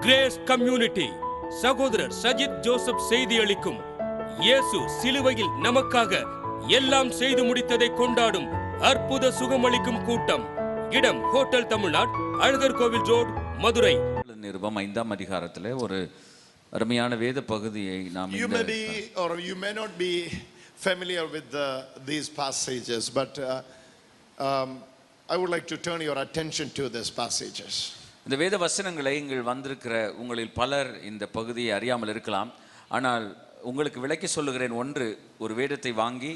Grace community சகோதரர் Sajith Joseph செய்தி அளிக்கும் இயேசு சிலுவையில் நமக்காக எல்லாம் செய்து முடித்ததை கொண்டாடும் அற்புத சுகமளிக்கும் கூட்டம். இடம் ஹோட்டல் தமிழ்நாடு, அழகர் கோவில் ரோட், மதுரை. நிருபம் 5ஆம் அதிகாரத்திலே ஒரு அருமையான வேத பகுதியை நாம் You may be or you may not be familiar with these passages, but I would like to turn your attention to these passages. இந்த வேத வசனங்களை இங்கே வந்திருக்கிற உங்களில் பலர் இந்த பகுதியை அறியாமல் இருக்கலாம். ஆனால் உங்களுக்கு விளக்கி சொல்லுகிறேன். ஒரு வேதத்தை வாங்கி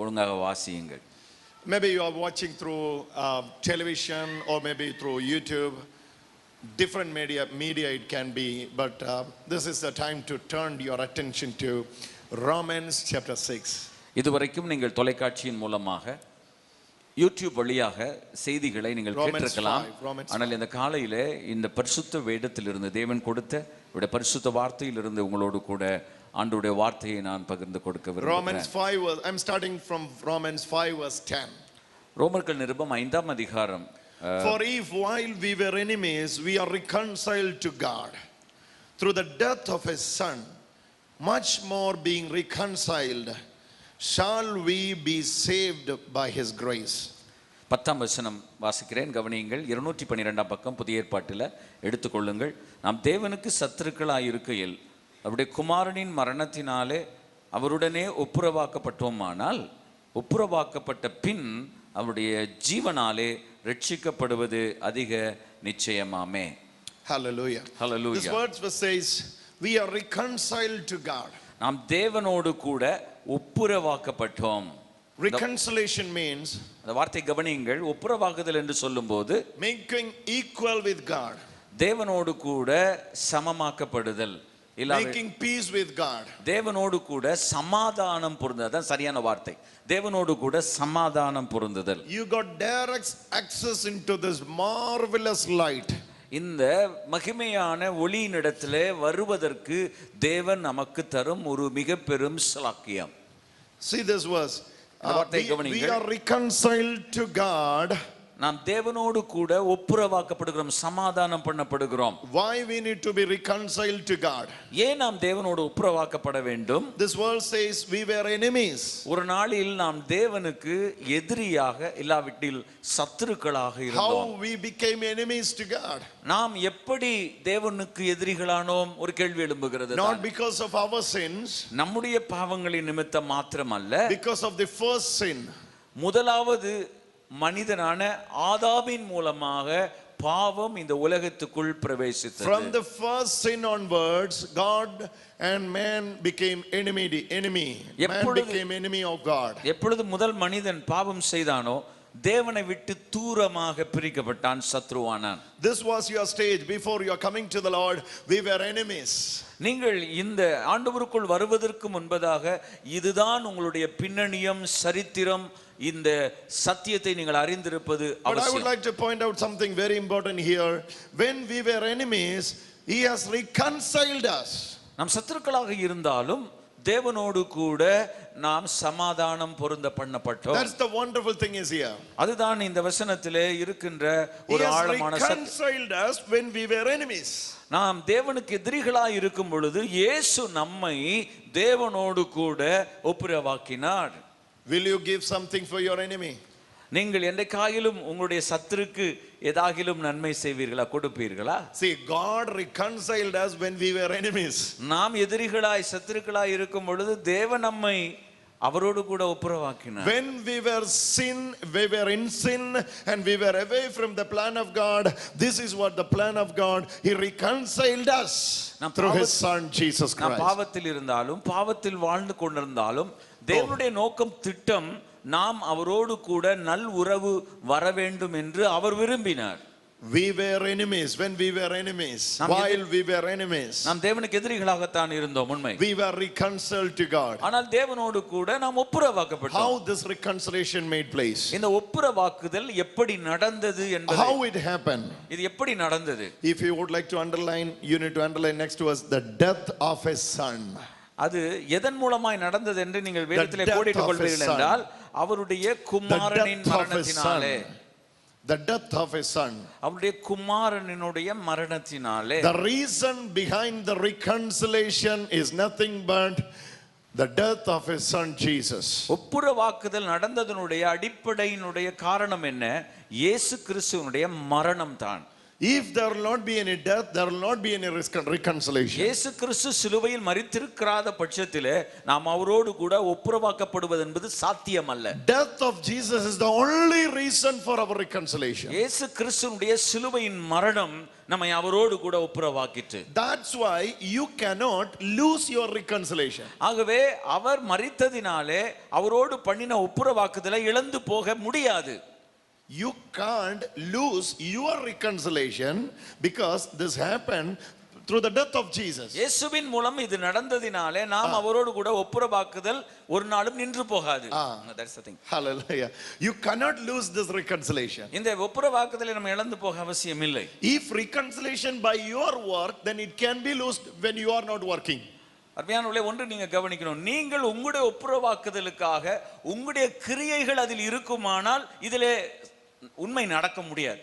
ஒழுங்காக வாசியுங்கள். Maybe you are watching through television or maybe through YouTube. Different media it can be, but this is the time to turn your attention to Romans chapter 6. இதுவரைக்கும் நீங்கள் தொலைக்காட்சியின் மூலமாக யூடியூப் வழியாக செய்திகளை நீங்கள் கேட்டிருக்கலாம். ஆனால் இந்த காலையிலே இந்த பரிசுத்த வேதத்திலிருந்து தேவன் கொடுத்த பரிசுத்த வார்த்தையிலிருந்து உங்களோடு கூட ஆண்டவருடைய வார்த்தையை நான் பகிர்ந்து கொடுக்க விரும்புகிறேன். Romans 5, I'm starting from Romans 5 verse 10. ரோமர்கள் நிருபம் 5ஆம் அதிகாரம். For if while we were enemies we are reconciled to God through the death of his son, much more being reconciled shall we be saved by his grace. 10ஆம் வசனம் வாசிக்கிறேன், கவனியுங்கள். 212ஆம் பக்கம் புதிய ஏற்பாட்டில் எடுத்துக்கொள்ளுங்கள். நாம் தேவனுக்கு சத்துருக்களாய் இருக்கையில் அவருடைய குமாரனின் மரணத்தினாலே அவருடனே ஒப்புரவாக்கப்பட்டோமானால் ஒப்புரவாக்கப்பட்ட பின் அவருடைய ஜீவனாலே ரட்சிக்கப்படுவது அதிக நிச்சயமாமே. Hallelujah. Hallelujah. This verse says we are reconciled to God. நாம் தேவனோடு கூட ஒப்புரவாக்கப்பட்டோம். Reconciliation means, அந்த வார்த்தை கவனியுங்கள், ஒப்புரவாக்குதல் என்று சொல்லும்போது making equal with God, தேவனோடு கூட சமமாக்கப்படுதல், making peace with God, தேவனோடு கூட சமாதானம் பொருந்துதல். அதான் சரியான வார்த்தை. தேவனோடு கூட சமாதானம் பொருந்துதல். You got direct access into this marvelous light. இந்த மகிமையான ஒளியினிடத்திலே வருவதற்கு தேவன் நமக்கு தரும் ஒரு மிக பெரும் ஸ்லாக்கியம். See this verse. We are reconciled to God. நாம் தேவனோடு கூட ஒப்புரவாக்கப்படுகிறோம், சமாதானம் பண்ணப்படுகிறோம். Why we need to be reconciled to God? ஏன் நாம் தேவனோடு ஒப்புரவாக்கப்பட வேண்டும்? This verse says we were enemies. ஒரு நாளில் நாம் தேவனுக்கு எதிரியாக இல்லாவிட்டில் சத்துருக்களாக இருந்தோம். How we became enemies to God? நாம் எப்படி தேவனுக்கு எதிரிகளானோம்? ஒரு கேள்வி எழும்புகிறது. Not because of our sins, நம்முடைய பாவங்களின் நிமித்தம் மாத்திரமல்ல, because of the first sin. முதலாவது மனிதனான ஆதாமின் மூலமாக பாவம் இந்த உலகத்துக்குள் பிரவேசித்தது. From the first sin onwards, God and man became enemy. Man became enemy of God. எப்பொழுது முதல் மனிதன் பாவம் செய்தானோ தேவனை விட்டு தூரமாக பிரிக்கப்பட்டான், சத்ருவானான். This was your stage before you are coming to the Lord. We were enemies. நீங்கள் இந்த ஆண்டவருக்குள் வருவதற்கு முன்பதாக இதுதான் உங்களுடைய பின்னணியம், சரித்திரம். இந்த சத்தியத்தை நீங்கள் அறிந்திருப்பது அவசியம். But I would like to point out something very important here. When we were enemies, he has reconciled us. நாம் சத்துருக்களாக இருந்தாலும் தேவனோடு கூட நாம் சமாதானம் பொருந்த பண்ணப்பட்டோம். That's the wonderful thing is here. அதுதான் இந்த வசனத்திலே இருக்கின்ற ஒரு ஆழமான சத்தியம். He has reconciled us when we were enemies. நாம் தேவனுக்கு எதிரிகளாய் இருக்கும் பொழுது இயேசு நம்மை தேவனோடு கூட ஒப்புரவாக்கினார். Will you give something for your enemy? நீங்கள் என்றைக்காயிலும் உங்களுடைய சத்துருக்கு ஏதாகிலும் நன்மை செய்வீர்களா, கொடுப்பீர்களா? See, God reconciled us when we were enemies. நாம் எதிரிகளாய் சத்துருக்களாய் இருக்கும் பொழுது தேவன் நம்மை அவரோடு கூட ஒப்புரவாக்கினார். When we were in sin and we were away from the plan of God, this is what the plan of God, he reconciled us through his son Jesus Christ. நாம் பாவத்தில் இருந்தாலும் பாவத்தில் வாழ்ந்து கொண்டிருந்தாலும் தேவனுடைய நோக்கம், திட்டம், நாம் அவரோடு கூட நல் உறவு வர வேண்டும் என்று அவர் விரும்பினார். We were enemies when we were enemies. While we were enemies, நாம் தேவனுக்கு எதிரிகளாகத்தான் இருந்தோம், உண்மை. we were reconciled to God. ஆனால் தேவனோடு கூட நாம் ஒப்புரவாக்கப்பட்டோம். How this reconciliation made place? இந்த ஒப்புரவாக்குதல் எப்படி நடந்தது என்பது, how it happened? இது எப்படி நடந்தது? If you would like to underline, you need to underline next to us the death of his son. அது எதன் மூலமாய் நடந்தது என்று நீங்கள் வேதத்திலே கோடிட்டுக் கொள்வீர்கள் என்றால் அவருடைய குமாரனின் மரணத்தினாலே. the death of his son. அவருடைய குமாரனினுடைய மரணத்தினாலே. The reason behind the reconciliation is nothing but the death of his son Jesus. ஒப்புரவாக்குதல் நடந்ததனுடைய அடிப்படையினுடைய காரணம் என்ன? இயேசு கிறிஸ்துவினுடைய மரணம் தான். If there will not be any death, there will not be any reconciliation. இயேசு கிறிஸ்து சிலுவையில் மரித்திருக்காத பட்சத்திலே நாம் அவரோடு கூட ஒப்புரவாக்கப்படுவது என்பது சாத்தியமல்ல. Death of Jesus is the only reason for our reconciliation. இயேசு கிறிஸ்துவினுடைய சிலுவையின் மரணம் நம்மை அவரோடு கூட ஒப்புரவாக்கிற்று. That's why you cannot lose your reconciliation. ஆகவே அவர் மரித்ததினாலே அவரோடு பண்ணின ஒப்புரவாக்குதலை இழந்து போக முடியாது. You can't lose your reconciliation because this happened through the death of Jesus. இயேசுவின் மூலம் இது நடந்ததினாலே நாம் அவரோடு கூட ஒப்புரவாக்குதல் ஒரு நாளும் நின்று போகாது. That's the thing. Hallelujah. You cannot lose this reconciliation. இந்த ஒப்புரவாக்குதலை நம்ம இழந்து போக அவசியம் இல்லை. If reconciliation by your work, then it can be lost when you are not working. அருமையானவர்களே, ஒன்று நீங்க கவனிக்கணும். நீங்கள் உங்களுடைய ஒப்புரவாக்குதலுக்காக உங்களுடைய கிரியைகள் அதில் இருக்குமானால் இதிலே உண்மை நடக்க முடியாது.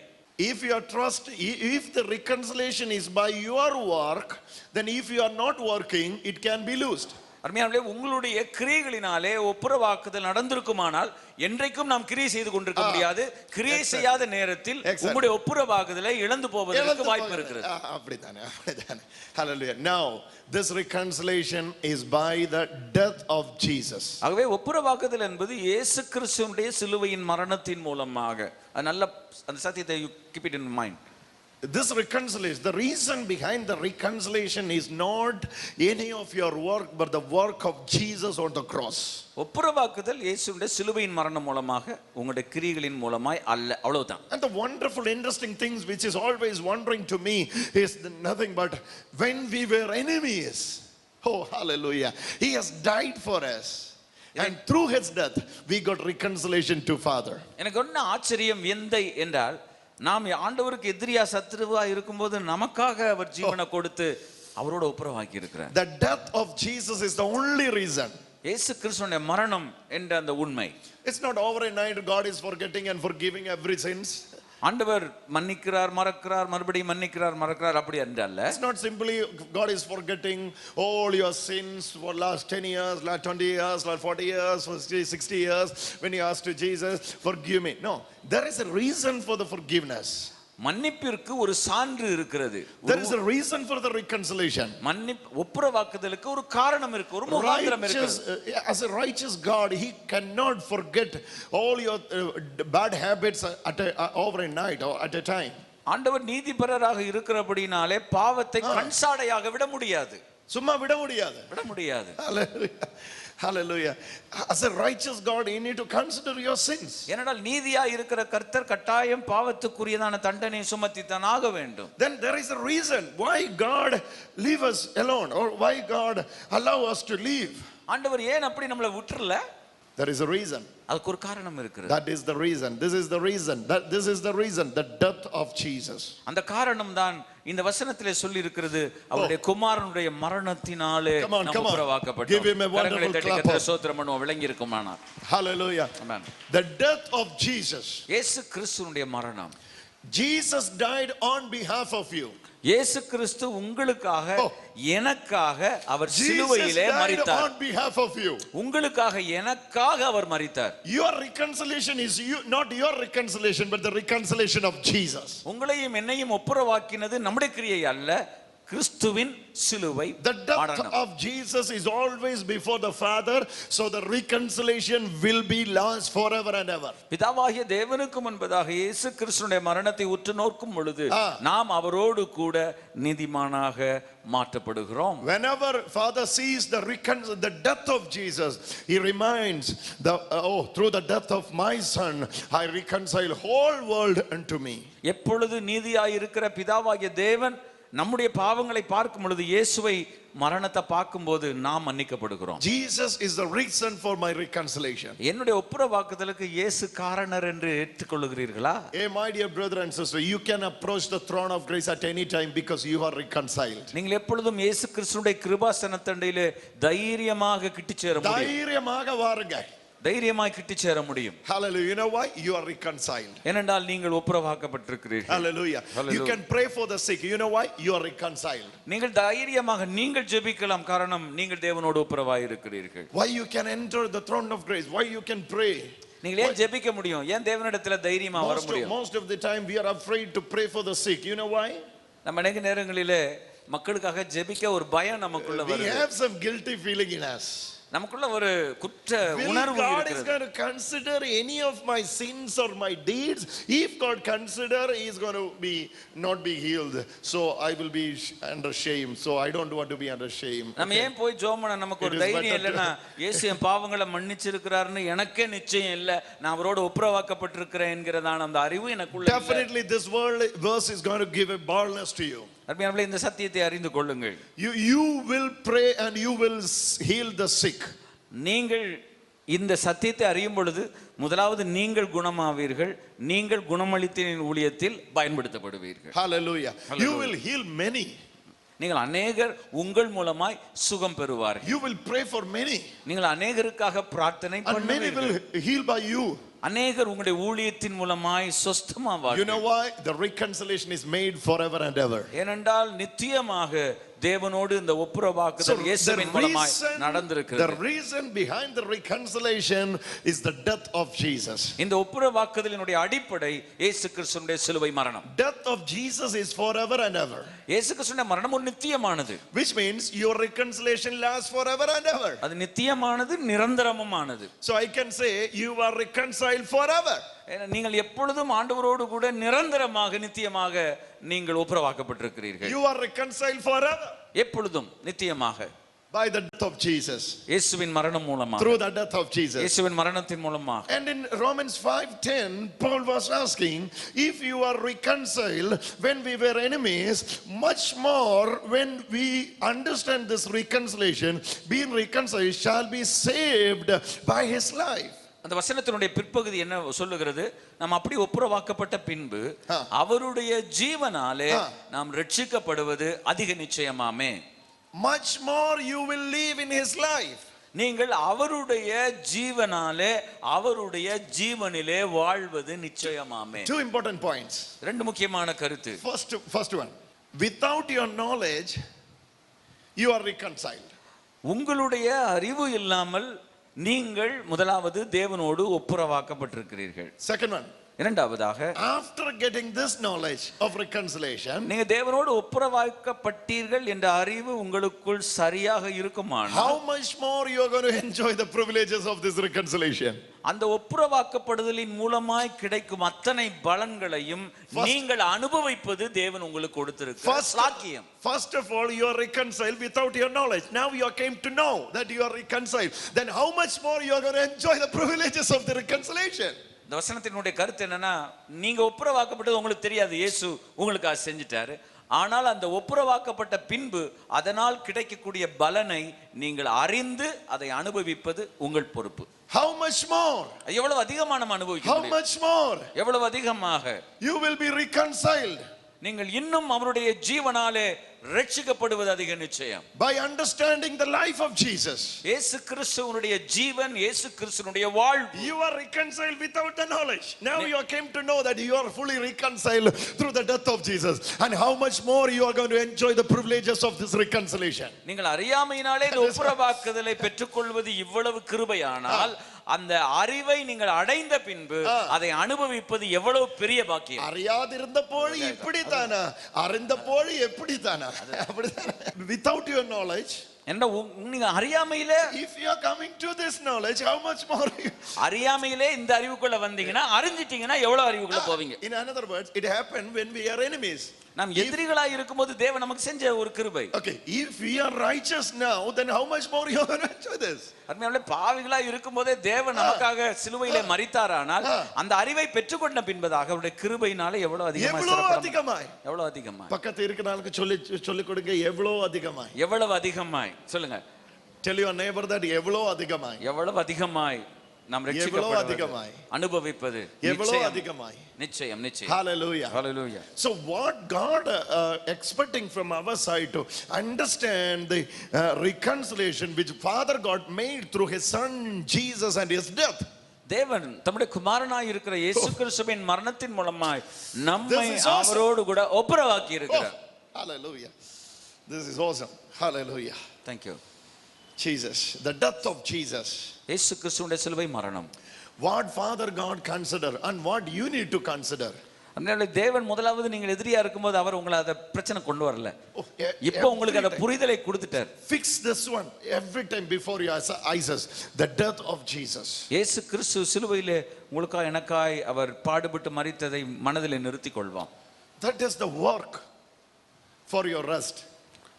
If your trust, if the reconciliation is by your work, then if you are not working, it can be lost. அருமையானவர்களே, உங்களுடைய கிரியைகளினாலே ஒப்புரவாக்குதல் நடந்திருக்குமானால் என்றைக்கும் நாம் கிரியை செய்து கொண்டிருக்க முடியாது. கிரியை செய்யாத நேரத்தில் உங்களுடைய ஒப்புரவாக்குதலை இழந்து போவதற்கு வாய்ப்பு இருக்கிறது. அப்படிதானே. Hallelujah. Now this reconciliation is by the death of Jesus. ஆகவே ஒப்புரவாக்குதல் என்பது இயேசு கிறிஸ்துவினுடைய சிலுவையின் மரணத்தின் மூலமாக. நல்ல அந்த சத்தியத்தை keep it in mind. This reconciliation, the reason behind the reconciliation is not any of your work but the work of Jesus on the cross. ஒப்புரவாக்குதல் இயேசுவினுடைய சிலுவையின் மரணம் மூலமாக உங்களுடைய கிரியைகளின் மூலமாய் அல்ல, அவ்வளவுதான். And the wonderful interesting things which is always wondering to me is nothing but when we were enemies, oh hallelujah, he has died for us. And through his death we got reconciliation to Father. எனக்கு ஒண்ணு ஆச்சரியம் வியந்தை என்றால், நாம் ஆண்டவருக்கு எதிரியா சத்துருவா இருக்கும்போது நமக்காக அவர் ஜீவனை கொடுத்து அவரோட ஒப்புரவாக்கி இருக்கிறார். The death of Jesus is the only reason. இயேசு கிறிஸ்துவினுடைய மரணம் என்ற அந்த உண்மை. It's not overnight God is forgetting and forgiving every sins. ஆண்டவர் மன்னிக்கிறார், மறக்கிறார், மறுபடியும் மன்னிக்கிறார், மறக்கிறார், அப்படி என்றல்ல. It's not simply God is forgetting all your sins for last 10 years, last 20 years, last 40 years, 60 years when you asked to Jesus, forgive me. No, there is a reason for the forgiveness. மன்னிப்பிற்கு ஒரு சான்று இருக்கிறது. There is a reason for the reconciliation. ஒப்புரவாக்குதலுக்கு ஒரு காரணம் இருக்கு, ஒரு முகாந்திரம் இருக்கு. As a righteous God, he cannot forget all your bad habits over a night or at a time. ஆண்டவர் நீதிபரராக இருக்கிறபடினாலே பாவத்தை கண்சாடையாக விட முடியாது. சும்மா விட முடியாது. Hallelujah. Hallelujah. As a righteous God, you need to consider your sins. ஏனென்றால் நீதியா இருக்கிற கர்த்தர் கட்டாயம் பாவத்துக்குரியதான தண்டனை சுமத்தித்தான் ஆக வேண்டும். Then there is a reason why God leave us alone or why God allow us to leave. ஆண்டவர் ஏன் அப்படி நம்மளை விட்டுறல? There is a reason. அதுக்கு ஒரு காரணம் இருக்கிறது. That is the reason. This is the reason. This is the reason. The death of Jesus. அந்த காரணம் தான் இந்த வசனத்திலே சொல்லி இருக்கிறது. அவருடைய குமாரனுடைய மரணத்தினாலே நாம் ஒப்புரவாக்கப்பட்டோம். Give him a wonderful clap. ஸ்தோத்திரம் பண்ணுவோம், விளங்கி இருக்குமானார். Hallelujah. Amen. The death of Jesus. இயேசு கிறிஸ்துவினுடைய மரணம். Jesus died on behalf of you. இயேசு கிறிஸ்து உங்களுக்காக எனக்காக அவர் சிலுவையிலே மரித்தார். On behalf of you. உங்களுக்காக எனக்காக அவர் மரித்தார். Your reconciliation is not your reconciliation but the reconciliation of Jesus. உங்களையும் என்னையும் ஒப்புரவாக்கினது நம்முடைய கிரியை அல்ல, கிறிஸ்துவின் சிலுவை. The death of Jesus is always before the Father, so the reconciliation will be lost forever and ever. பிதாவாகிய தேவனுக்கு முன்பதாக இயேசு கிறிஸ்துவின் மரணத்தை உற்று நோக்கும் பொழுது நாம் அவரோடு கூட நீதிமானாக மாற்றப்படுகிறோம். Whenever Father sees the death of Jesus, he reminds through the death of my son I reconcile whole world unto me. எப்பொழுது நீதியாய் இருக்கிற பிதாவாகிய தேவன் நம்முடைய பாவங்களை பார்க்கும் பொழுது இயேசுவை மரணத்தை பார்க்கும்போது நாம் மன்னிக்கப்படுகிறோம். Jesus is the reason for my reconciliation. என்னுடைய ஒப்புரவாக்குதலுக்கு இயேசு காரணர் என்று ஏற்றுக்கொள்கிறீர்களா? Hey my dear brother and sister, you can approach the throne of grace at any time because you are reconciled. நீங்கள் எப்பொழுதும் இயேசு கிறிஸ்துவின் கிருபாசனத்தண்டையிலே தைரியமாக கிட்டி சேர முடியும். தைரியமாக வாருங்க. தைரியமாய் கிட்டி சேர முடியும். Hallelujah. You know why? You are reconciled. ஏனென்றால் நீங்கள் ஒப்புரவாக்கப்பட்டிருக்கிறீர்கள். Hallelujah. Hallelujah. You can pray for the sick. You know why? You are reconciled. நீங்கள் தைரியமாக நீங்கள் ஜெபிக்கலாம், காரணம் நீங்கள் தேவனோடு ஒப்புரவாய் இருக்கிறீர்கள். Why you can enter the throne of grace? Why you can pray? நீங்கள் ஏன் ஜெபிக்க முடியும்? ஏன் தேவனிடத்துல தைரியமா வர முடியும்? Most of the time we are afraid to pray for the sick. You know why? நம்ம அநேக நேரங்களிலே மக்களுக்காக ஜெபிக்க ஒரு பயம் நமக்குள்ள வருது. We have some guilty feeling in us. நமக்குள்ள ஒரு குற்ற உணர்வு God இருக்கிறது. is going to consider any of my sins or my deeds. If God consider, he is going to be not be healed. So I will be under shame. So I don't want to be under shame. நம்ம ஏன் போய் ஜெபம் பண்ண நமக்கு ஒரு தைரியம் இல்லனா இயேசு என் பாவங்களை மன்னிச்சிருக்கிறார்னு எனக்கே நிச்சயம் இல்ல, நான் அவரோட ஒப்புரவாக்கப்பட்டிருக்கிறேன் என்கிறதான அந்த அறிவு எனக்குள்ள இல்ல. Definitely this verse is going to give a boldness to you. அருமையானவர்களே, இந்த சத்தியத்தை அறிந்து கொள்ளுங்கள். You will pray and you will heal the sick. நீங்கள் இந்த சத்தியத்தை அறியும் பொழுது முதலாவது நீங்கள் குணமாவீர்கள், நீங்கள் குணமளித்தலின் ஊழியத்தில் பயன்படுத்தப்படுவீர்கள். Hallelujah. You will heal many. நீங்கள் அநேகர் உங்கள் மூலமாய் சுகம் பெறுவார்கள். You will pray for many. நீங்கள் அநேகருக்காக பிரார்த்தனை பண்ணுவீர்கள். And many will heal by you. அநேகர் உங்களுடைய ஊழியத்தின் மூலமாய் சொஸ்தமாவார்கள். You know why? The reconciliation is made forever and ever. ஏனென்றால் நித்தியமாக தேவனோடு இந்த ஒப்புரவாக்குதல் இயேசுவின் மூலமாய் நடந்திருக்கிறது. The reason behind the reconciliation is the death of Jesus. இந்த ஒப்புரவாக்குதலினுடைய அடிப்படை இயேசு கிறிஸ்துவினுடைய சிலுவை மரணம். Death of Jesus is forever and ever. இயேசு கிறிஸ்துவினுடைய மரணம் ஒரு நித்தியமானது. Which means your reconciliation lasts forever and ever. அது நித்தியமானது, நிரந்தரமுமானது. So I can say you are reconciled forever. நீங்கள் எப்பொழுதும் ஆண்டவரோடு கூட நிரந்தரமாக நித்தியமாக நீங்கள் ஒப்புரவாக்கப்பட்டிருக்கிறீர்கள். You are reconciled forever. எப்பொழுதும் நித்தியமாக. By the death of Jesus. இயேசுவின் மரணம் மூலமாக. Through the death of Jesus. இயேசுவின் மரணத்தின் மூலமாக. And in Romans 5:10 Paul was asking, if you are reconciled when we were enemies, much more when we understand this reconciliation, being reconciled shall be saved by his life. அந்த வசனத்தினுடைய பிற்பகுதி என்ன சொல்லுகிறது? நாம் அப்படி ஒப்புரவாக்கப்பட்ட பின்பு அவருடைய ஜீவனாலே நாம் ரட்சிக்கப்படுவது அதிக நிச்சயமாமே. Much more you will live in his life. நீங்கள் அவருடைய ஜீவனாலே அவருடைய ஜீவனிலே வாழ்வது நிச்சயமாமே. Two important points. ரெண்டு முக்கியமான கருத்து. First one, without your knowledge you are reconciled. உங்களுடைய அறிவு இல்லாமல் நீங்கள் முதலாவது தேவனோடு ஒப்புரவாக்கப்பட்டிருக்கிறீர்கள். Second one, இரண்டாவதாக after getting this knowledge of reconciliation, நீங்க தேவனோடு ஒப்புரவாக்கப்பட்டீர்கள் என்ற அறிவு உங்களுக்குள் சரியாக இருக்குமானால் how much more you are going to enjoy the privileges of this reconciliation. அந்த ஒப்புரவாக்கப்படுதலின் மூலமாய் கிடைக்கும் அத்தனை பலன்களையும் நீங்கள் அனுபவிப்பது தேவன் உங்களுக்கு கொடுத்திருக்கிற சாக்கியம். First of all, you are reconciled without your knowledge. Now you came to know that you are reconciled. Then how much more you are going to enjoy the privileges of the reconciliation. இந்த வசனத்தினுடைய கருத்து என்னன்னா, நீங்க ஒப்புரவாக்கப்பட்டது உங்களுக்கு தெரியாது, இயேசு உங்களுக்கு அது செஞ்சிட்டாரு. ஆனால் அந்த ஒப்புரவாக்கப்பட்ட பின்பு அதனால் கிடைக்கக்கூடிய பலனை நீங்கள் அறிந்து அதை அனுபவிப்பது உங்கள் பொறுப்பு. How much more? எவ்வளவு அதிகமாக நம்ம அனுபவிக்க முடியும்? How much more? எவ்வளவு அதிகமாக you will be reconciled. நீங்கள் இன்னும் அவருடைய ஜீவனாலே ரட்சிக்கப்படுவது அதிக நிச்சயம். By understanding the life of Jesus. இயேசு கிறிஸ்துவினுடைய ஜீவன், இயேசு கிறிஸ்துவினுடைய வாழ்வு. You are reconciled without the knowledge. Now you came to know that you are fully reconciled through the death of Jesus. And how much more you are going to enjoy the privileges of this reconciliation. நீங்கள் அறியாமையினாலே இந்த ஒப்புரவாக்குதலை பெற்றுக்கொள்வது இவ்வளவு கிருபையானால் அந்த அறிவை நீங்கள் அடைந்த பின்பு அதை அனுபவிப்பது எவ்வளவு பெரிய பாக்கியம். அறியாதிருந்த போது இப்படிதானா, அறிந்த போது எப்படிதானா, அப்படிதானா. Without your knowledge, நீங்க அறியாமையிலே, if you are coming to this knowledge, how much more அறியாமையிலே இந்த அறிவுக்குள்ள வந்தீங்கன்னா, அறிஞ்சிட்டீங்கன்னா எவ்வளவு அறிவுக்குள்ள போவீங்க. In other words, it happened when we are enemies. நாம் எதிரிகளாய் இருக்கும்போது தேவன் நமக்கு செஞ்ச ஒரு கிருபை. Okay, if we are righteous now, then how much more you are going to enjoy this? அருமையானவர்களே, பாவிகளாய் இருக்கும்போதே தேவன் நமக்காக சிலுவையிலே மரித்தாரானால் அந்த அறிவை பெற்றுக்கொண்ட பின்பதாக அவருடைய கிருபையினாலே எவ்வளவு அதிகமாய் எவ்வளவு அதிகமாய் பக்கத்துல இருக்கிறவங்களுக்கு சொல்லி கொடுங்க, எவ்வளவு அதிகமாய், எவ்வளவு அதிகமாய் சொல்லுங்க. Tell your neighbor that எவ்வளவு அதிகமாய், எவ்வளவு அதிகமாய் நாம் எவ்வளவு ரட்சிக்கப்படுவது அதிகமாய், அனுபவிப்பது எவ்வளவு நிச்சயம் அதிகமாய், நிச்சயம் நிச்சயம். hallelujah, Hallelujah. so what God expecting from our side to understand the reconciliation which Father God made through his son Jesus and his death. தேவன் தம்முடைய குமாரனாய் இருக்கிற இயேசு கிறிஸ்துவின் மரணத்தின் மூலமாய் நம்மை அவரோடு கூட ஒப்புரவாக்கி இருக்கிறார். Hallelujah, this is awesome. Hallelujah, thank you. Jesus, the death of Jesus, இயேசு கிறிஸ்துவின் சிலுவை மரணம், what Father God consider and what you need to consider. அதனால தேவன் முதலாவது நீங்கள் எதிரியா இருக்கும்போது அவர் உங்களை அத பிரச்சனை கொண்டு வரல. இப்போ உங்களுக்கு அந்த புரிதலை கொடுத்துட்டார். Fix this one every time before your eyes, the death of Jesus. இயேசு கிறிஸ்து சிலுவையிலே உங்களுக்காய் எனக்காய் அவர் பாடுபட்டு மரித்ததை மனதிலே நிறுத்திக் கொள்வான். That is the work for your rest.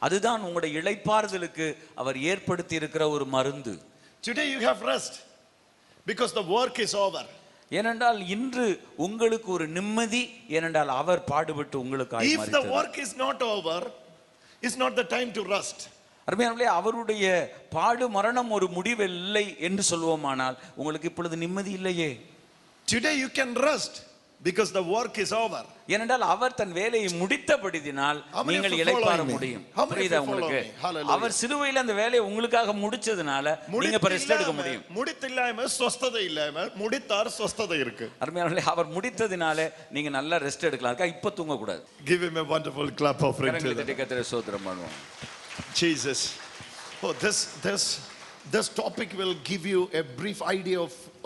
அதுதான் உங்களுடைய இளைப்பாறுதலுக்கு அவர் ஏற்படுத்தி இருக்கிற ஒரு மருந்து. Today you have rest because the work is over. ஏனென்றால் இன்று உங்களுக்கு ஒரு நிம்மதி, ஏனென்றால் அவர் பாடுபட்டு உங்களுக்காய் If மரித்தார். the work is not over, it's not the time to rest. அருமையானவர்களே, அவருடைய பாடு மரணம் ஒரு முடிவில்லை என்று சொல்வோமானால் உங்களுக்கு இப்பொழுது நிம்மதி இல்லையே. Today you can rest because the work is over. ஏனென்றால் அவர் தன் வேலையை முடித்தபடியினால் நீங்கள் இளைப்பாற முடியும். புரியுதா உங்களுக்கு? அவர் சிலுவையில் அந்த வேலையை உங்களுக்காக முடிச்சதுனால நீங்க இப்ப ரெஸ்ட் எடுக்க முடியும். முடித்தில்லாம ஸ்வஸ்ததை இல்லாம முடித்தார் ஸ்வஸ்ததை இருக்கு. அருமையானவர்களே, அவர் முடித்ததினாலே நீங்க நல்லா ரெஸ்ட் எடுக்கலாம். அதுக்காக இப்ப தூங்க கூடாது. Give him a wonderful clap of praise. கர்த்தரை ஸ்தோத்திரம் பண்ணுவோம். Jesus. Oh, this topic will give you a brief idea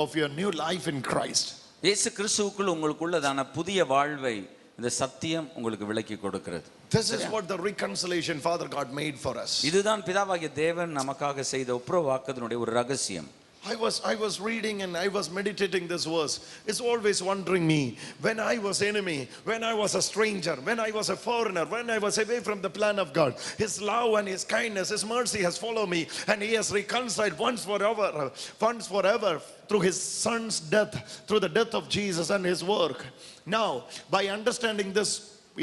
of your new life in Christ. இயேசு கிறிஸ்துவுக்குள் உங்களுக்குள்ளதான புதிய வாழ்வை இந்த சத்தியம் உங்களுக்கு விளக்கி கொடுக்கிறது. This is what the reconciliation Father God made for us. இதுதான் பிதாவாகிய தேவன் நமக்காக செய்த ஒப்புரவாக்குதலுடைய ஒரு ரகசியம். I was reading and I was meditating this verse. It's always wondering me, when I was enemy, when I was a stranger, when I was a foreigner, when I was away from the plan of God, his love and his kindness, his mercy has followed me, and he has reconciled once forever through his son's death, through the death of Jesus and his work. Now, by understanding this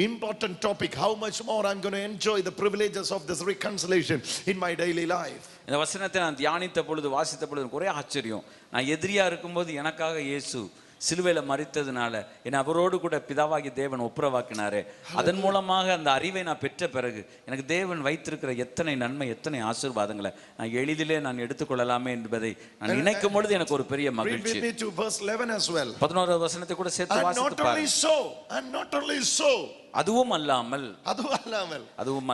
important topic, how much more I'm going to enjoy the privileges of this reconciliation in my daily life. இந்த வசனத்தை நான் தியானித்த பொழுது, வாசித்த பொழுது ஒரே ஆச்சரியம். நான் எதிரியா இருக்கும்போது எனக்காக இயேசு சிலுவையில மரித்ததுனால என்னை அவரோடு கூட பிதாவாகிய தேவன் ஒப்புரவாக்கினாரே, அதன் மூலமாக அந்த அறிவை நான் பெற்ற பிறகு எனக்கு தேவன் வைத்திருக்கிற எத்தனை நன்மை, எத்தனை ஆசீர்வாதங்களை நான் எளிதிலே நான் எடுத்துக்கொள்ளலாமே என்பதை நான் நினைக்கும் பொழுது எனக்கு ஒரு பெரிய மகிழ்ச்சி. 11வது வசனத்தை கூட சேர்த்து வாசித்து பாருங்க. And not only so, அதுவும் அல்லாமல்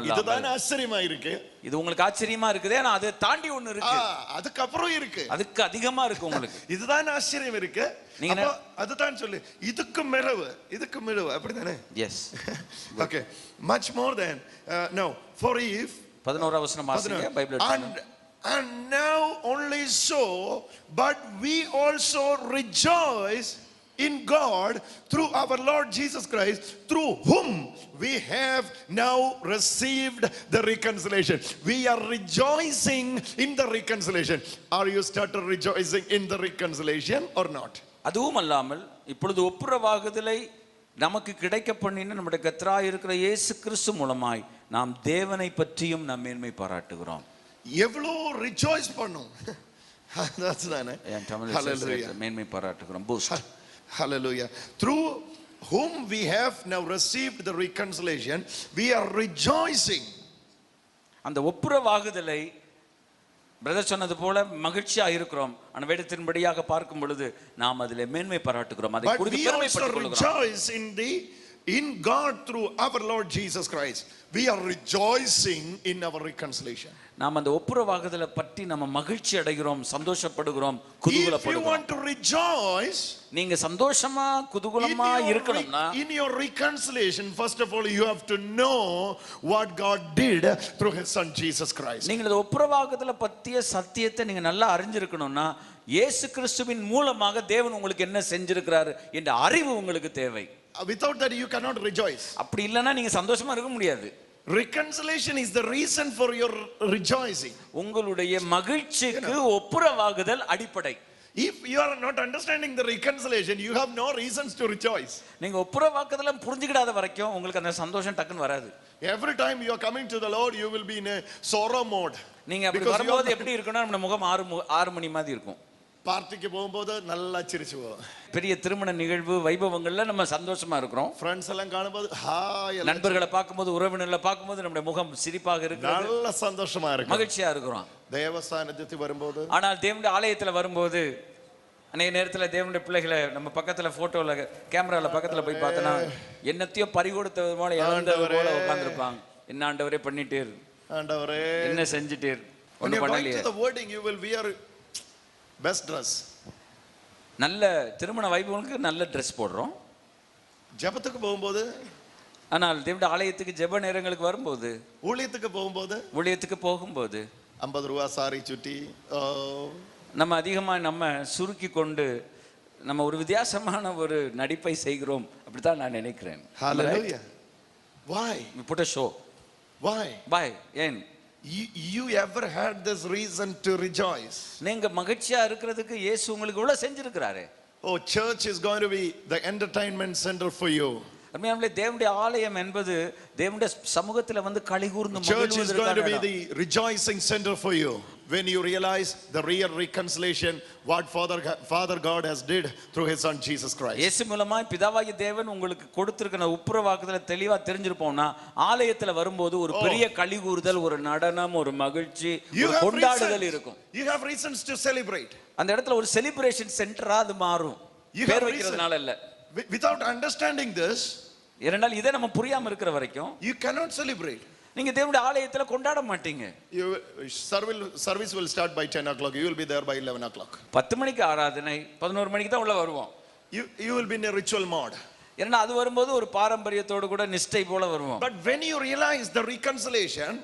இதுதான் ஆச்சரியமா இருக்கு. இது உங்களுக்கு ஆச்சரியமா இருக்குது. ஆனா அதை தாண்டி ஒண்ணு இருக்கு, அதுக்கு அப்புறம் இருக்கு, அதுக்கு அதிகமா இருக்கு உங்களுக்கு. இதுதான் ஆச்சரியம் இருக்கு. நீங்க அதுதான் சொல்லு, இதுக்கு மிரவு அப்படிதானே? Yes. Okay, much more than no, for if 11வது வசனம் வாசிங்க Bible. And now only so, but we also rejoice in God through our Lord Jesus Christ, through whom we have now received the reconciliation. We are rejoicing in the reconciliation. Are you started rejoicing in the reconciliation or not? அதுவும் அல்லாமல் இப்பொழுது ஒப்புரவாகுதலை நமக்கு கிடைக்க பண்ணின நம்முடைய கர்த்தராய் இருக்கிற இயேசு கிறிஸ்து மூலமாய் நாம் தேவனை பற்றியும் நாம் மேன்மை பாராட்டுகிறோம். எவ்வளோ ரிஜாய்ஸ் பண்ணும். That's தானே. Hallelujah. மேன்மை பாராட்டுகிறோம். Boost. Hallelujah. Through whom we have now received the reconciliation, we are rejoicing. அந்த ஒப்புரவாகுதலை பிரதர் சொன்னது போல மகிழ்ச்சியா இருக்கிறோம். ஆனா வேதத்தின்படியாக பார்க்கும் பொழுது நாம் அதிலே மேன்மை பாராட்டுகிறோம், அதை குறித்து பெருமைப்பட்டுக் கொள்கிறோம். In God through our Lord Jesus Christ, we are rejoicing in our reconciliation. நாம் அந்த ஒப்புரவாகுதலை பற்றி நம்ம மகிழ்ச்சி அடைகிறோம், சந்தோஷப்படுகிறோம், குதூகலப்படுகிறோம். If you want to rejoice, நீங்க சந்தோஷமா குதூகலமா இருக்கணும்னா in your reconciliation, first of all you have to know what God did through his son Jesus Christ. நீங்க இந்த ஒப்புரவாகுதலை பற்றிய சத்தியத்தை நீங்க நல்லா அறிஞ்சிருக்கணும்னா இயேசு கிறிஸ்துவின் மூலமாக தேவன் உங்களுக்கு என்ன செஞ்சிருக்கிறார் என்ற அறிவு உங்களுக்கு தேவை. Without that you cannot rejoice. அப்படி இல்லனா நீங்க சந்தோஷமா இருக்க முடியாது. Reconciliation is the reason for your rejoicing. உங்களுடைய மகிழ்ச்சிக்கு ஒப்புரவாகுதல் அடிப்படை. If you are not understanding the reconciliation, you have no reasons to rejoice. நீங்க ஒப்புரவாக்குதலை புரிஞ்சிக்கிடாத வரைக்கும் உங்களுக்கு அந்த சந்தோஷம் டக்குன்னு வராது. Every time you are coming to the Lord, you will be in a sorrow mode. நீங்க அப்படி வரும்போது எப்படி இருக்கும்னா நம்ம முகம் 6 மணி மாதிரி இருக்கும். பார்ட்டிக்கு போகும்போது நல்லா சிரிச்சு போவோம். பெரிய திருமண நிகழ்வு வைபவங்கள்ல நம்ம சந்தோஷமா இருக்கிறோம். ஃப்ரெண்ட்ஸ் எல்லாம் காணும்போது ஹாய், நண்பர்களை பார்க்கும்போது உறவினர்களை பார்க்கும்போது நம்முடைய முகம் சிரிப்பாக இருக்கு, நல்ல சந்தோஷமா இருக்கு, மகிழ்ச்சியா இருக்கிறோம். தேவஸ்தானத்துக்கு வரும்போது, ஆனால் தேவனுடைய ஆலயத்துல வரும்போது அநேக நேரத்துல தேவனுடைய பிள்ளைகளை நம்ம பக்கத்துல போட்டோல கேமரால பக்கத்துல போய் பார்த்தோன்னா என்னத்தையோ பறிகொடுத்தது போல இழந்தது போல உட்கார்ந்துருப்பாங்க. என்ன ஆண்டவரே பண்ணிட்டே இரு, ஆண்டவரே என்ன செஞ்சுட்டே இரு, ஒன்றும் பண்ணலையே. the wedding you will wear best dress. நல்ல திருமண வைபவங்களுக்கு நல்ல ட்ரெஸ் போடுறோம். ஜெபத்துக்கு போகும்போது, ஆனால் தேவனுடைய ஆலயத்துக்கு ஜெப நேரங்களுக்கு வரும்போது, ஊழியத்துக்கு போகும்போது 50 ரூபா சாரி சுட்டி நம்ம அதிகமாக நம்ம சுருக்கி கொண்டு நம்ம ஒரு வித்தியாசமான ஒரு நடிப்பை செய்கிறோம். அப்படித்தான் நான் நினைக்கிறேன். Hallelujah. Why? We put a show. Why? ஏன்? You ever had this reason to rejoice? நீங்க மகிழ்ச்சியா இருக்கிறதுக்கு இயேசு உங்களுக்கு இவ்வளவு செஞ்சிருக்கிறாரே. Oh, church is going to be the entertainment center for you. அருமையானவர்களே, தேவனுடைய ஆலயம் என்பது தேவனுடைய சமூகத்துல வந்து களிகூர்ந்து Church is going to be மகிழ்வதற்கான the rejoicing center for you when you realize the real reconciliation what Father God has did through his son Jesus Christ. இயேசு மூலமாய் பிதாவாகிய தேவன் உங்களுக்கு கொடுத்திருக்கிற உப்புரவாக்குதல தெளிவா தெரிஞ்சிருப்போம்னா ஆலயத்துல வரும்போது ஒரு பெரிய களிகூர்தல், ஒரு நடனம், ஒரு மகிழ்ச்சி, ஒரு கொண்டாடுதல் இருக்கும். You have reasons to celebrate. அந்த இடத்துல ஒரு செலிப்ரேஷன் சென்டரா அது மாறும். பேர் வைக்கிறதுனால இல்ல. Without understanding this, இரண்டால் இதை நம்ம புரியாம இருக்கிற வரைக்கும் you cannot celebrate. நீங்க தேவனுடைய ஆலயத்துல கொண்டாட மாட்டீங்க. Service will start by 10 o'clock. You will be there by 11 o'clock. 10 மணிக்கு ஆராதனை, 11 மணிக்கு தான் உள்ள வருவோம். You will be in a ritual mode. ஏன்னா அது வரும்போது ஒரு பாரம்பரியத்தோடு கூட நிஷ்டை போல வருவோம். But when you realize the reconciliation,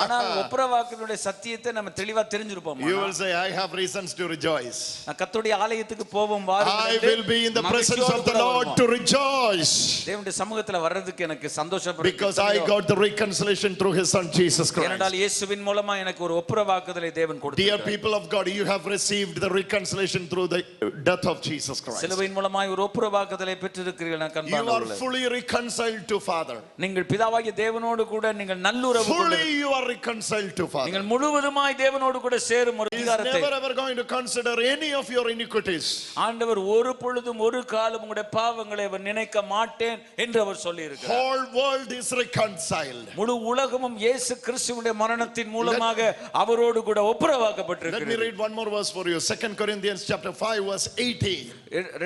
ஆனால் ஒப்புரவாக்குதலுடைய சத்தியத்தை நம்ம தெளிவா தெரிஞ்சிருப்போம். You will say, I have reasons to rejoice. கர்த்தருடைய ஆலயத்துக்கு போவோம் வாருங்கள். I will be in the presence of the Lord to rejoice. தேவனுடைய சமூகத்துல வர்றதுக்கு எனக்கு சந்தோஷப்படுறேன். Because I got the reconciliation through his son Jesus Christ. ஏனென்றால் இயேசுவின் மூலமா எனக்கு ஒரு ஒப்புரவாக்குதலை தேவன் கொடுத்தார். Dear people of God, you have received the reconciliation through the death of Jesus Christ. சிலுவையின் மூலமாய் ஒரு ஒப்புரவாக்குதலை பெற்றிருக்கிறீர்கள் அன்பானவர்களே. You are fully reconciled to Father. நீங்கள் பிதாவாகிய தேவனோடு கூட நீங்கள் நல்லுறவு கொண்டு fully you are reconciled to Father. நீங்கள் முழுவதுமாய் தேவனோடு கூட சேரும் ஒரு அதிகாரத்தை. He is never ever going to consider any of your iniquities. ஆண்டவர் ஒரு பொழுதும் ஒரு காலம் உங்களுடைய பாவங்களை அவர் நினைக்க மாட்டேன் என்று அவர் சொல்லி இருக்கிறார். Whole world is reconciled. முழு உலகமும் இயேசு கிறிஸ்துவினுடைய மரணத்தின் மூலமாக அவரோடு கூட ஒப்புரவாக்கப்பட்டிருக்கிறது. Let me read one more verse for you. 2 Corinthians chapter 5 verse 18.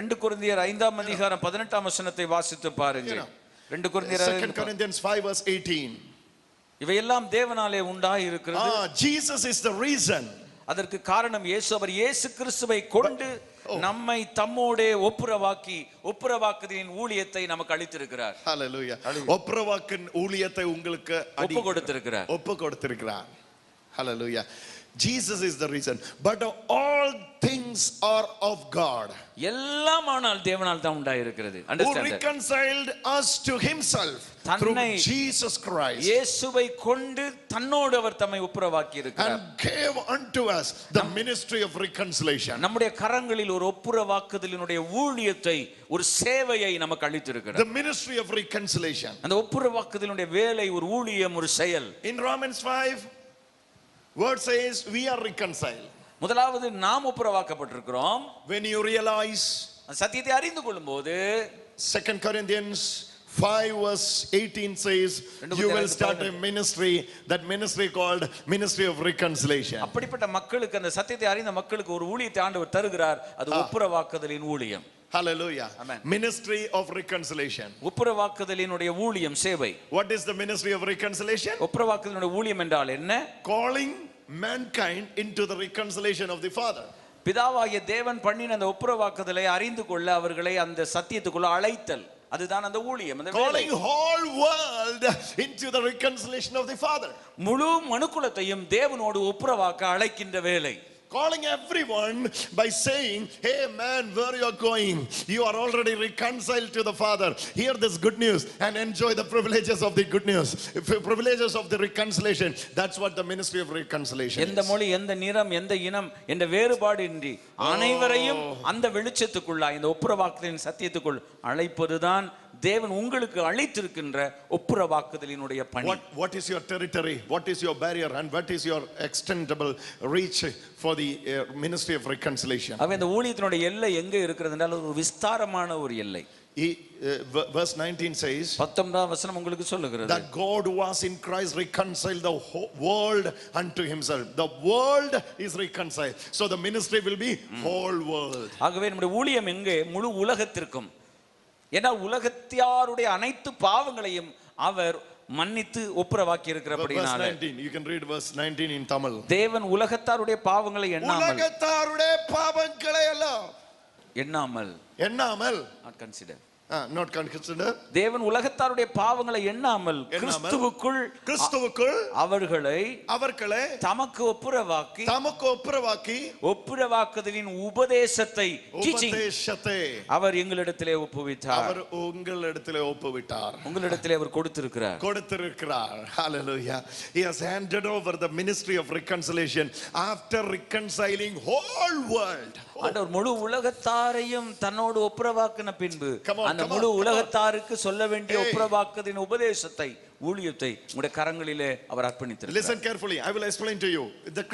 2 கொரிந்தியர் 5ஆம் அதிகாரம் 18ஆம் வசனத்தை வாசித்து பாருங்கள். 2 Corinthians 5 verse 18. இவையெல்லாம் தேவனாலே உண்டாய் இருக்கிறது. Jesus is the reason. அதற்கு காரணம் இயேசு. அவர் இயேசு கிறிஸ்துவை கொண்டு நம்மை தம்மோடே ஒப்புரவாக்குதலின் ஊழியத்தை நமக்கு அளித்திருக்கிறார். ஹalleluya. ஒப்புரவாக்கின் ஊழியத்தை உங்களுக்கு ஒப்பு கொடுத்திருக்கிறார். Hallelujah. Jesus is the reason. But all things are of God. எல்லாம் ஆனால் தேவனால் தான் உண்டாயிருக்கிறது. Who reconciled us to himself through Jesus Christ. இயேசுவை கொண்டு தன்னோடு அவர் தம்மை ஒப்புரவாக்கி இருக்கிறார். And gave unto us the ministry of reconciliation. நம்முடைய கரங்களில் ஒரு ஒப்புரவாக்குதலினுடைய ஊழியத்தை, ஒரு சேவையை நமக்கு அளித்திருக்கிறார். The ministry of reconciliation. அந்த ஒப்புரவாக்குதலினுடைய வேலை, ஒரு ஊழியம், ஒரு செயல். In Romans 5 word says we are reconciled. முதலாவது நாம் ஒப்புரவாக்கப்பட்டிருக்கிறோம். When you realize சத்தியத்தை அறிந்து கொள்ளும்போது 2 Corinthians 5 verse 18 says you will start a ministry, that ministry called ministry of reconciliation. அப்படிப்பட்ட மக்களுக்கு, அந்த சத்தியத்தை அறிந்த மக்களுக்கு ஒரு ஊழியத்தை ஆண்டவர் தருகிறார். அது ஒப்புரவாக்குதலின் ஊழியம். Hallelujah. Amen. Ministry of reconciliation. ஒப்புரவாக்குதலினுடைய ஊழியம், சேவை. What is the ministry of reconciliation? ஒப்புரவாக்குதலினுடைய ஊழியம் என்றால் என்ன? Calling mankind into the reconciliation of the Father. பிதாவாகிய தேவன் பண்ணின அந்த ஒப்புரவாக்குதலை அறிந்து கொள்ள அவர்களை அந்த சத்தியத்துக்குள்ள அழைத்தல், அதுதான் அந்த ஊழியம். Calling whole world into the reconciliation of the Father. முழு மனுக்குலத்தையும் தேவனோடு ஒப்புரவாக்க அழைக்கின்ற வேலை. Calling everyone by saying, hey man, where you are going? You are already reconciled to the Father. Hear this good news and enjoy the privileges of the good news, privileges of the reconciliation. That's what the ministry of reconciliation is. எந்த மொழி, எந்த நிறம், எந்த இனம் என்ற வேறுபாடு இன்றி அனைவரையும் அந்த வெளிச்சத்துக்குள்ள, இந்த ஒப்புரவாக்குதலின் சத்தியத்துக்குள் அழைப்பதுதான் தேவன் உங்களுக்கு அளித்திருக்கின்ற ஒப்புரவாக்குதலினுடைய பணி. What is your territory? What is your barrier? And what is your extendable reach for the ministry of reconciliation? அவ இந்த ஊழியத்தினுடைய எல்லை எங்க இருக்கிறது என்றால் ஒரு விஸ்தாரமான ஒரு எல்லை. Verse 19 says 19ஆம் வசனம் உங்களுக்கு சொல்லுகிறது that God who was in Christ reconciled the world unto himself. The world is reconciled. So the ministry will be whole world. ஆகவே நம்முடைய ஊழியம் எங்கே? முழு உலகத்திற்கும். ஏன்னா உலகத்தாருடைய அனைத்து பாவங்களையும் அவர் மன்னித்து ஒப்புரவாக்கி இருக்கிறபடினால. You can read verse 19 in Tamil. தேவன் உலகத்தாருடைய பாவங்களை எண்ணாமல், உலகத்தாருடைய பாவங்களை எண்ணாமல், not consider, not consider, தேவன் உலகத்தாருடைய பாவங்களை எண்ணாமல் கிறிஸ்துவுக்குள் அவர்களை தமக்கு ஒப்புரவாக்கி ஒப்புரவாக்குதலின் உபதேசத்தை அவர் எங்களிடத்திலே ஒப்புவித்தார். உங்களிடத்திலே அவர் கொடுத்திருக்கிறார். Hallelujah. He has handed over the ministry of reconciliation after reconciling whole world. ஆண்டவர் முழு உலகத்தாரையும் தன்னோடு ஒப்புரவாக்கின பின்பு அந்த முழு உலகத்தாருக்கு சொல்ல வேண்டிய ஒப்புரவாக்குதலின் உபதேசத்தை, ஊழியத்தை உங்களுடைய கரங்களிலே அவர் அர்ப்பணித்தார். Listen carefully. I will explain to you the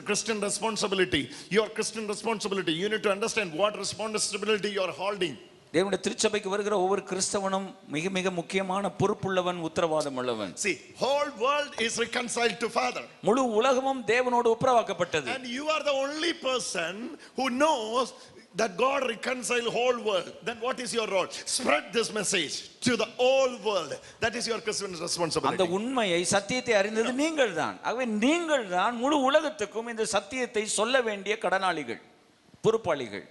Christian responsibility. Your Christian responsibility. You need to understand what responsibility you are holding. தேவனுடைய திருச்சபைக்கு வருகிற ஒவ்வொரு கிறிஸ்தவனும் மிக மிக முக்கியமான பொறுப்புள்ளவன், உத்தரவாதம் உள்ளவன். See, whole world is reconciled to Father. முழு உலகமும் தேவனோடு ஒப்புரவாக்கப்பட்டது. And you are the only person who knows that God reconciled whole world. Then what is your role? Spread this message to the whole world. That is your Christian responsibility. அந்த உண்மையை, சத்தியத்தை அறிந்தது நீங்கள்தான். ஆகவே நீங்கள்தான் முழு உலகத்துக்கும் இந்த சத்தியத்தை சொல்ல வேண்டிய கடனாளிகள், பொறுப்பாளிகள்.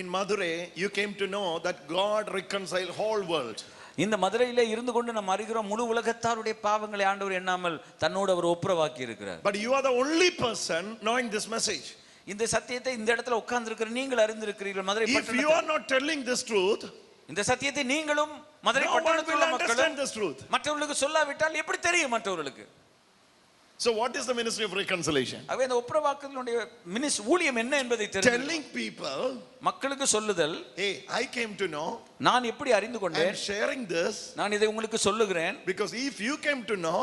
In Madurai, you came to know that God reconciled whole world. இந்த மதுரையிலே இருந்து கொண்டு நாம் அறிகிறோம் முழு உலகத்தாருடைய பாவங்களை ஆண்டவர் எண்ணாமல் தன்னோடு அவர் ஒப்புரவாக்கி இருக்கிறார். But you are the only person knowing this message. இந்த சத்தியத்தை இந்த இடத்துல உட்கார்ந்து இருக்கிற நீங்கள் அறிந்திருக்கிறீர்கள். மதுரை பட்டணத்தில், if you are not telling this truth, இந்த சத்தியத்தை நீங்களும் மதுரை பட்டணத்தில் உள்ள மக்களும் மற்றவர்களுக்கு சொல்லாவிட்டால் எப்படி தெரியும் மற்றவர்களுக்கு? So what is the ministry of reconciliation? அவே இந்த ஒப்புரவாக்குதலுடைய ஊழியம் என்ன என்பதை தெரிந்து telling people, மக்களுக்கு சொல்லுதல். Hey, I came to know, நான் எப்படி அறிந்து கொண்டேன், I am sharing this, நான் இதை உங்களுக்கு சொல்லுகிறேன். Because if you came to know,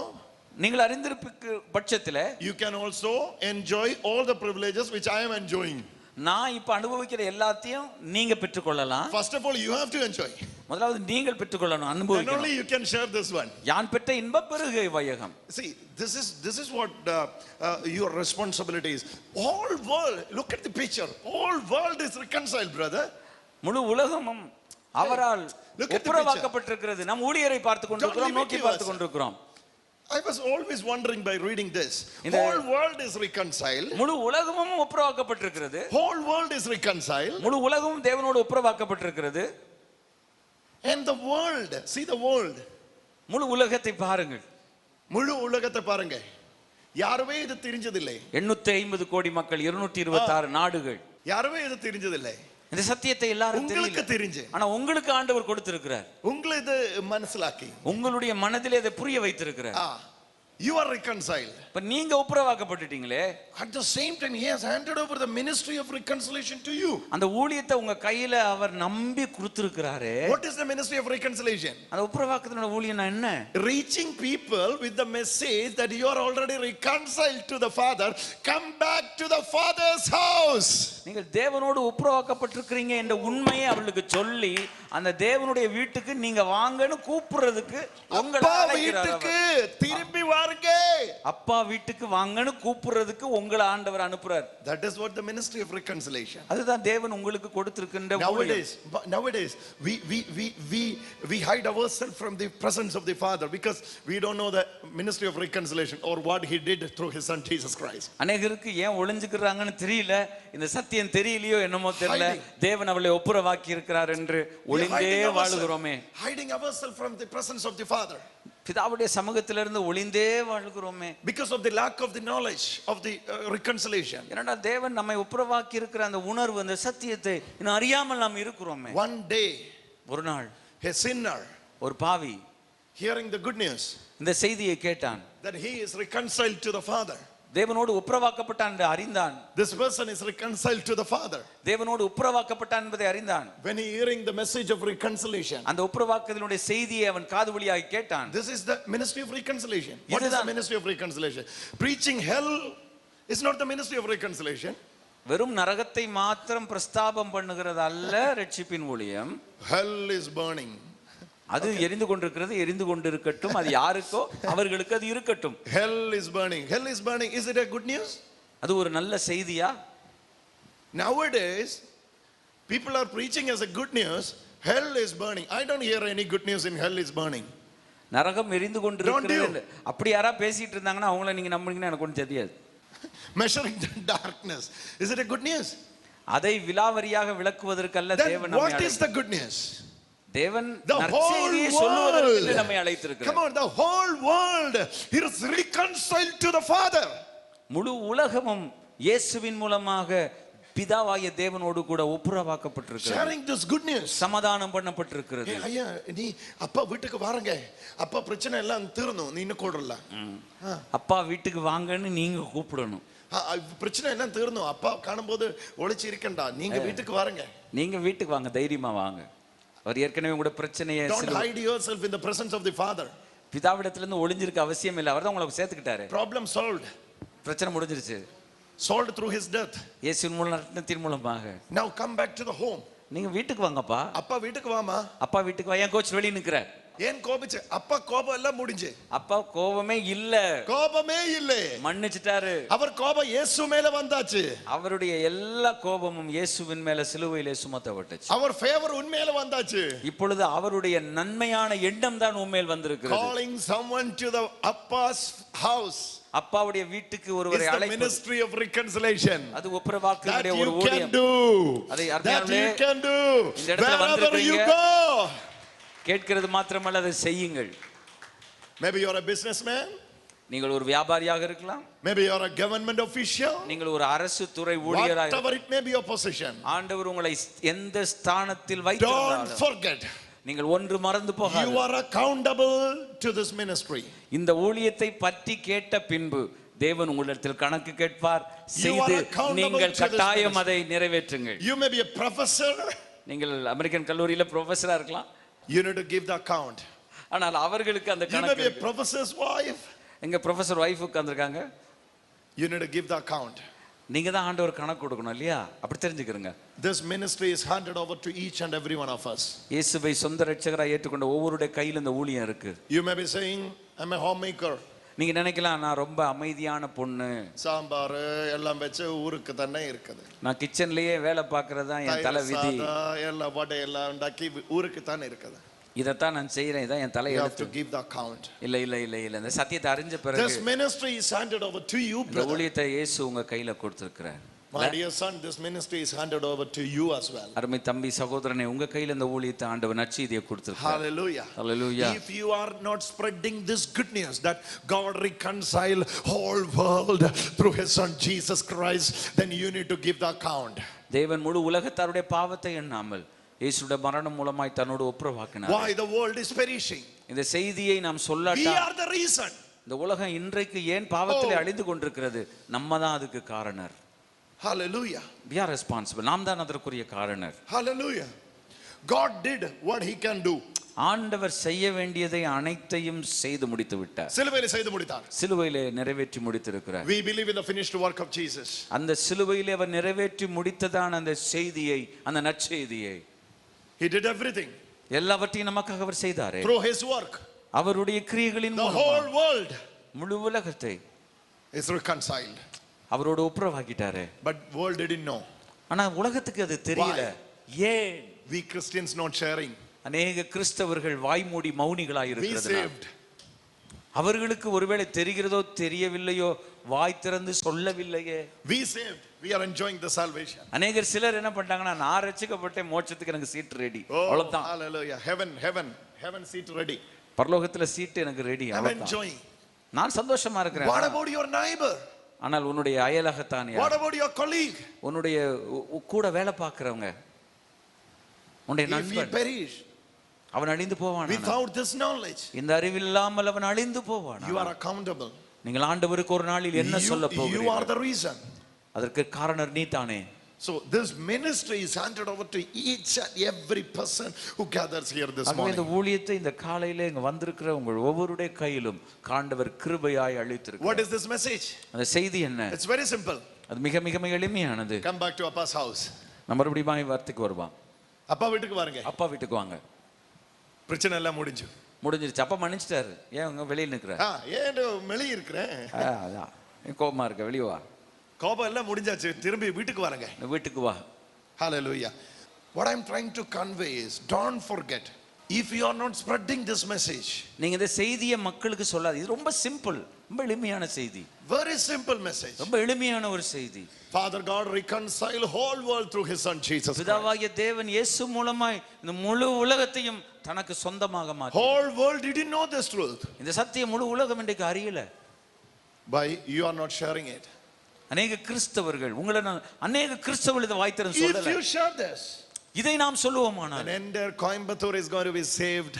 நீங்கள் அறிந்திருப்ப பட்சத்தில் you can also enjoy all the privileges which I am enjoying. நான் இப்ப அனுபவிக்கிற எல்லாத்தையும் நீங்க பெற்றுக்கொள்ளலாம். First of all, you have to enjoy. முதலாவது நீங்கள் பெற்றுக்கொள்ளணும், அனுபவிக்கணும். And only you can share this one. யான் பெற்ற இன்ப பெருகை வையகம். See, this is what your responsibility is. All world, look at the picture. All world is reconciled, brother. முழு உலகமும் அவரால் ஒப்புரவாக்கப்பட்டிருக்கிறது. நம் ஊழியரை பார்த்து கொண்டிருக்கிறோம், நோக்கி பார்த்து கொண்டிருக்கிறோம். I was always wondering by reading this. Whole world is reconciled. முழு உலகமும் ஒப்புரவாக்கப்பட்டிருக்கிறது. Whole world is reconciled. முழு உலகமும் தேவனோடு ஒப்புரவாக்கப்பட்டிருக்கிறது. And the world, see the world. முழு உலகத்தை பாருங்கள். முழு உலகத்தை பாருங்க. யாருமே இது தெரிஞ்சதில்லை. 850 கோடி மக்கள், 226 நாடுகள். யாருமே இது தெரிஞ்சதில்லை. இந்த சத்தியத்தை எல்லாரும் உங்களுக்கு தெரிஞ்சு, ஆனா உங்களுக்கு ஆண்டவர் கொடுத்திருக்கிறார். உங்களுக்கு இது மனசிலாக்கி, உங்களுடைய மனதிலே அதை புரிய வைத்திருக்கிறார். You are reconciled. இப்ப நீங்க ஒப்புரவாக்கப்பட்டுட்டீங்களே. At the same time, he has handed over the ministry of reconciliation to you. அந்த ஊழியத்தை உங்க கையில அவர் நம்பி கொடுத்திருக்கிறாரே. What is the ministry of reconciliation? அந்த ஒப்புரவாக்குதலோட ஊழியம் என்ன? Reaching people with the message that you are already reconciled to the Father. Come back to the Father's house. நீங்கள் தேவனோடு ஒப்புரவாக்கப்பட்டிருக்கிறீங்க என்ற உண்மையை அவர்களுக்கு சொல்லி அந்த தேவனுடைய வீட்டுக்கு நீங்க வாங்கன்னு கூப்பிடுறதுக்கு உங்களை அழைக்கிறார். திரும்பி வாருங்க, அப்பா வீட்டுக்கு வாங்கன்னு கூப்பிடுறதுக்கு உங்களை ஆண்டவர் அனுப்புறார். That is what the ministry of reconciliation. அதுதான் தேவன் உங்களுக்கு கொடுத்திருக்கின்ற ஊழியம். Nowadays we hide ourselves from the presence of the Father because we don't know the ministry of reconciliation or what he did through his son Jesus Christ. அநேகருக்கு ஏன் ஒளிஞ்சுக்கிறாங்கன்னு தெரியல, இந்த சத்தியம் தெரியலையோ என்னமோ தெரியல. தேவன் அவளை ஒப்புரவாக்கி இருக்கிறார் என்று ஒளிந்தே வாழுகிறோமே. Hiding ourselves from the presence of the Father. பிதாவுடைய சமூகத்திலிருந்து ஒளிந்தே வாழுகிறோமே. Because of the lack of the knowledge of the reconciliation. ஏன்னா தேவன் நம்மை ஒப்புரவாக்கி இருக்கிற அந்த உணர்வு, அந்த சத்தியத்தை இன்னும் அறியாமல் நாம் இருக்கிறோமே. One day, ஒரு நாள் a sinner, ஒரு பாவி, hearing the good news, இந்த செய்தியை கேட்டான். that he is reconciled to the Father. தேவனோடு ஒப்புரவாக்கப்பட்டான் என்று அறிந்தான். This person is reconciled to the Father. தேவனோடு ஒப்புரவாக்கப்பட்டான் என்பதை அறிந்தான். When he hearing the message of reconciliation, அந்த ஒப்புரவாக்குதலுடைய செய்தியை அவன் காது வழியாக கேட்டான். this is the ministry of reconciliation. What is the ministry of reconciliation? Preaching hell is not the ministry of reconciliation. வெறும் நரகத்தை மாத்திரம் பிரஸ்தாபம் பண்ணுகிறது அல்ல ரட்சிப்பின் ஊழியம். Hell is burning. அது எரிந்து கொண்டிருக்கிறது, எரிந்து கொண்டிருக்கட்டும். அது யாருக்கோ அவர்களுக்கு அது இருக்கட்டும். Hell is burning. Hell is burning. Is it a good news? அது ஒரு நல்ல செய்தியா? Nowadays people are preaching as a good news, hell is burning. I don't hear any good news in hell is burning. நரகம் எரிந்து கொண்டிருக்கிறது அப்படி யாரா பேசிட்டு இருந்தாங்கன்னா அவங்கள நீங்க நம்புறீங்கன்னா எனக்கு ஒன்றும் தெரியாது. Measuring the darkness, is it a good news? அதை விலாவரியாக விளக்குவதற்கல்ல தேவன் நம்மை what is the good news? தேவன் நற்செய்தியை சொல்லுவதற்கு நம்மை அழைத்திருக்கிறார். Come on, the whole world is reconciled to the Father. முழு உலகமும் இயேசுவின் மூலமாக பிதாவாகிய தேவனோடு கூட ஒப்புரவாக்கப்பட்டிருக்கிறது. Sharing this good news. சமாதானம் பண்ணப்பட்டிருக்கிறது. ஐயா நீ அப்பா வீட்டுக்கு வாருங்க, அப்பா பிரச்சனை எல்லாம் தீரணும், நீ இன்னும் கூடல. அப்பா வீட்டுக்கு வாங்கன்னு நீங்க கூப்பிடணும். பிரச்சனை எல்லாம் தீரணும், அப்பா காணும்போது ஒளிச்சு இருக்கண்டா, நீங்க வீட்டுக்கு வாருங்க. நீங்க வீட்டுக்கு வாங்க, தைரியமா வாங்க. அவர் ஏற்கனவே உங்களோட பிரச்சனையை don't hide yourself in the presence of the Father. பிதாவிடத்துல இருந்து ஒளிஞ்சிருக்க அவசியம் இல்லை. அவர் தான் உங்களுக்கு சேர்த்துக்கிட்டாரு. Problem solved. பிரச்சனை முடிஞ்சிருச்சு. Solved through his death. இயேசுவின் மரணத்தின் மூலமாக. Now come back to the home. நீங்க வீட்டுக்கு வாங்கப்பா. அப்பா வீட்டுக்கு வாமா. அப்பா வீட்டுக்கு வா. ஏன் கோச் வெளிய நிக்கற? ஏன் கோபிச்சு? அப்பா கோபம் எல்லாம் முடிஞ்சு. அப்பா கோபமே இல்ல. கோபமே இல்ல. மன்னிச்சிட்டாரு. அவர் கோபம் இயேசு மேல வந்தாச்சு. அவருடைய எல்லா கோபமும் இயேசுவின் மேல சிலுவையிலே சுமத்தப்பட்டுச்சு. அவர் ஃபேவர் உன் மேல வந்தாச்சு. இப்பொழுது அவருடைய நன்மையான எண்ணம் தான் உன் மேல் வந்திருக்கிறது. Calling someone to the Appa's house. அப்பாவுடைய வீட்டுக்கு ஒருவரை அழைப்பது. The ministry of reconciliation. அது ஒப்புரவாக்குதலுடைய ஒரு ஊழியம். அதை அர்த்தமே இந்த இடத்துல வந்திருக்கீங்க. கேட்கிறது மாத்திரமல்ல அதை செய்யுங்கள். Maybe you are a businessman. நீங்கள் ஒரு வியாபாரியாக இருக்கலாம். Maybe you are a government official. நீங்கள் ஒரு அரசு துறை ஊழியராக இருக்கலாம். Whatever it may be your position. ஆண்டவர் உங்களை எந்த ஸ்தானத்தில் வைத்திருந்தாலும் don't forget. நீங்கள் ஒன்று மறந்து போகாதீர்கள். You are accountable to this ministry. இந்த ஊழியத்தை பற்றி கேட்ட பின்பு தேவன் உங்களிடத்தில் கணக்கு கேட்பார். செய்து நீங்கள் கட்டாயம் அதை நிறைவேற்றுங்கள். You may be a professor. நீங்கள் அமெரிக்கன் கல்லூரியில ப்ரொஃபஸரா இருக்கலாம். You need to give the account. ஆனால் அவர்களுக்கு அந்த கணக்கு. You may be a professor's wife. எங்க ப்ரொஃபசர் வைஃப் உட்கார்ந்திருக்காங்க. You need to give the account. நீங்க தான் ஆண்டவர் கணக்கு கொடுக்கணும் இல்லையா? அப்படி தெரிஞ்சுக்கிறங்க. This ministry is handed over to each and every one of us. இயேசுவை சொந்த இரட்சகராய் ஏற்றுக்கொண்ட ஒவ்வொருடைய கையில இந்த ஊழியம் இருக்கு. You may be saying I'm a homemaker. நீங்க நினைக்கலாம் நான் ரொம்ப அமைதியான பொண்ணு. சாம்பார் எல்லாம் வெச்சு ஊருக்கு தானே இருக்குது. நான் கிச்சன்லயே வேலை பார்க்கறது தான் என் தலை விதி. எல்லாம் வடை எல்லாம் உண்டாக்கி ஊருக்கு தானே இருக்குது. இதத்தான் நான் செய்றேன், இதான் என் தலை எழுத்து. You have to give the account. இல்ல இந்த சத்தியத்தை அறிஞ்ச பிறகு This ministry is handed over to you, brother. இந்த ஊழியத்தை இயேசு உங்க கையில கொடுத்திருக்கிறார். My dear son, this ministry is handed over to you as well. அருமை தம்பி சகோதரனே, உங்க கையில இந்த ஊழியத்தை ஆண்டவர் நற்செய்தியை கொடுத்திருக்கிறார். Hallelujah. Hallelujah. If you are not spreading this good news that God reconciled whole world through his son Jesus Christ, then you need to give the account. தேவன் முழு உலகத்தாருடைய பாவத்தை எண்ணாமல் இயேசுவுடைய மரணம் மூலமாய் தன்னோடு ஒப்புரவாக்கினார். Why the world is perishing? இந்த செய்தியை நாம் சொல்லாட்டா we are the reason. இந்த உலகம் இன்றைக்கு ஏன் பாவத்திலே அழிந்து கொண்டிருக்கிறது? நம்ம தான் அதுக்கு காரணர். Hallelujah. We are responsible. நாம் தான் அதற்குரிய காரணர். Hallelujah. God did what he can do. ஆண்டவர் செய்ய வேண்டியதை அனைத்தையும் செய்து முடித்து விட்டார். சிலுவையிலே செய்து முடித்தார். சிலுவையிலே நிறைவேற்றி முடித்திருக்கிறார். We believe in the finished work of Jesus. அந்த சிலுவையிலே அவர் நிறைவேற்றி முடித்ததான அந்த செய்தியை, அந்த நற்செய்தியை, he did everything. எல்லாவற்றையும் நமக்காக அவர் செய்தாரே. Through his work. அவருடைய கிரியைகளின் மூலமாக the whole world முழு உலகத்தை is reconciled. அவரோடு ஒப்புரவாக்கிட்டாரே. But world didn't know. ஆனா உலகத்துக்கு அது தெரியல. ஏன்? We Christians not sharing. அநேக கிறிஸ்தவர்கள் வாய்மூடி மௌனிகளாய் இருக்கிறதுனால அவர்களுக்கு ஒருவேளை தெரிகிறதோ தெரியவில்லையோ வாய் திறந்து சொல்லவில்லையே. We saved. We are enjoying the salvation. அநேகர் சிலர் என்ன பண்றாங்கன்னா, நான் ரட்சிக்கப்பட்ட மோட்சத்துக்கு எனக்கு சீட் ரெடி. அவ்வளவுதான். Hallelujah. Heaven seat ready. பரலோகத்துல சீட் எனக்கு ரெடி. I'm enjoying. நான் சந்தோஷமா இருக்கிறேன். What about your neighbor? ஆனால் உன்னுடைய அயலகத்தான் யார்? What about your colleague? உன்னுடைய கூட வேலை பார்க்கறவங்க, உன்னுடைய நண்பன், அவன் அழிந்து போவான். Without this knowledge, இந்த அறிவு இல்லாமல் அவன் அழிந்து போவான். You are accountable. நீங்கள் ஆண்டவருக்கு ஒரு நாளில் என்ன சொல்ல You are போகிறீர்கள்? the reason. அதற்கு காரணர் நீ தானே. So this ministry is handed over to each and every person who gathers here this இந்த morning. ஊழியத்தை இந்த காலையில இங்க வந்திருக்கிற உங்கள் ஒவ்வொருடைய கையிலும் ஆண்டவர் கிருபையாய் அளித்திருக்கிறார். What is this message? அந்த செய்தி என்ன? It's very simple. அது மிக மிக மிக எளிமையானது. Come back to Appa's house. நம்ம மறுபடியும் வார்த்தைக்கு வருவோம். அப்பா வீட்டுக்கு வாருங்க. அப்பா வீட்டுக்கு வாங்க. பிரச்சனை எல்லாம் முடிஞ்சிருச்சு. அப்பா மன்னிச்சிட்டாரு. ஏன் உங்க வெளியில நிக்கிற? ஏன் வெளிய இருக்கிறேன்? அதான் கோபமா இருக்க, வெளிய வா. கோபம் எல்லாம் முடிஞ்சாச்சு, திரும்பி வீட்டுக்கு வாருங்க. வீட்டுக்கு வா. Hallelujah. What I'm trying to convey is, don't forget, if you are not spreading this message, நீங்க இந்த செய்தியை மக்களுக்கு சொல்லாது. இது ரொம்ப சிம்பிள், ரொம்ப எளிமையான செய்தி. very simple message. ரொம்ப எளிமையான ஒரு செய்தி. Father God reconcile whole world through his son Jesus Christ. பிதாவாகிய தேவன் இயேசு மூலமாய் இந்த முழு உலகத்தையும் தனக்கு சொந்தமாக மாற்றி. Whole world didn't know this truth. இந்த சத்தியம் முழு உலகம் இன்றைக்கு அறியல. By you are not sharing it. அநேக கிறிஸ்தவர்கள், உங்களை நான் அநேக கிறிஸ்தவர்கள் இதை வாய்த்திறன் சொல்லல. If you share this, இதை நாம் சொல்லுவோமானால் an entire Coimbatore is going to be saved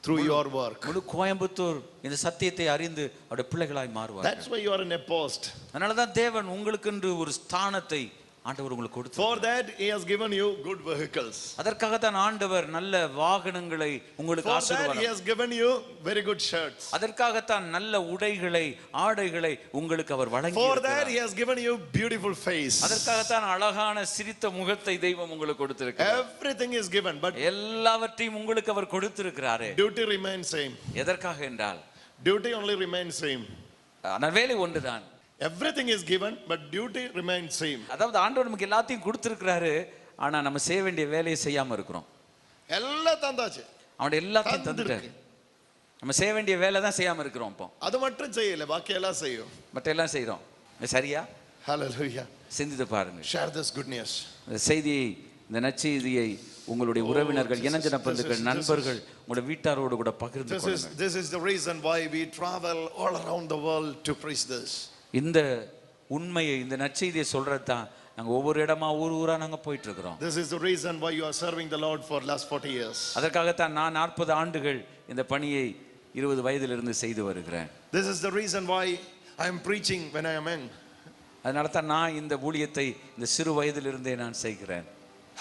through your work. முழு கோயம்புத்தூர் இந்த சத்தியத்தை அறிந்து அவருடைய பிள்ளைகளாய் மாறுவார். That's why you are in a post. அதனால தான் தேவன் உங்களுக்கு என்று ஒரு ஸ்தானத்தை ஆண்டவர் உங்களுக்கு கொடுத்தார். For that he has given you good vehicles. அதற்காக தான் ஆண்டவர் நல்ல வாகனங்களை உங்களுக்கு For that he ஆசீர்வாதம். has given you very good shirts. அதற்காக தான் நல்ல உடைகளை ஆடைகளை உங்களுக்கு அவர் வழங்கி For இருக்கிறார். that he has given you beautiful face. அதற்காக தான் அழகான சிரித்த முகத்தை தெய்வம் உங்களுக்கு கொடுத்திருக்கிறார். Everything is given, but எல்லாவற்றையும் உங்களுக்கு அவர் கொடுத்திருக்கிறாரே. duty remains same. எதற்காக என்றால் Duty only remains same. ஆனால் வேலை ஒன்றுதான். Everything is given, but duty remains same. அதாவது ஆண்டவர் நமக்கு எல்லாத்தையும் கொடுத்திருக்கிறாரு, ஆனா நம்ம செய்ய வேண்டிய வேலையை செய்யாம இருக்கிறோம். எல்லாம் தந்தாச்சு, அவன் எல்லாத்தையும் தந்துட்டாரு, நம்ம செய்ய வேண்டிய வேலை தான் செய்யாம இருக்கிறோம். இப்போ அது மட்டும் செய்யல, பாக்கி எல்லாம் செய்யும். மற்ற எல்லாம் செய்யறோம். சரியா? Hallelujah. சிந்தித்து பாருங்க. Share this good news. இந்த செய்தியை, இந்த நற்செய்தியை உங்களுடைய உறவினர்கள், இனஞ்சன பந்துக்கள், நண்பர்கள், உங்களுடைய வீட்டாரோடு கூட பகிர்ந்து கொள்ளுங்கள். This is the reason why we travel all around the world to preach this. இந்த உண்மையை, இந்த நற்செய்தியை சொல்றது தான் நாங்க ஒவ்வொரு இடமா ஊரா நாங்க போயிட்டு இருக்கிறோம். This is the reason why you are serving the Lord for last 40 years. அதற்காகத்தான் நான் 40 ஆண்டுகள் இந்த பணியை 20 வயதிலிருந்து செய்து வருகிறேன். This is the reason why I am preaching when I am young. அதனால தான் நான் இந்த ஊழியத்தை இந்த சிறு வயதிலிருந்தே நான் செய்கிறேன்.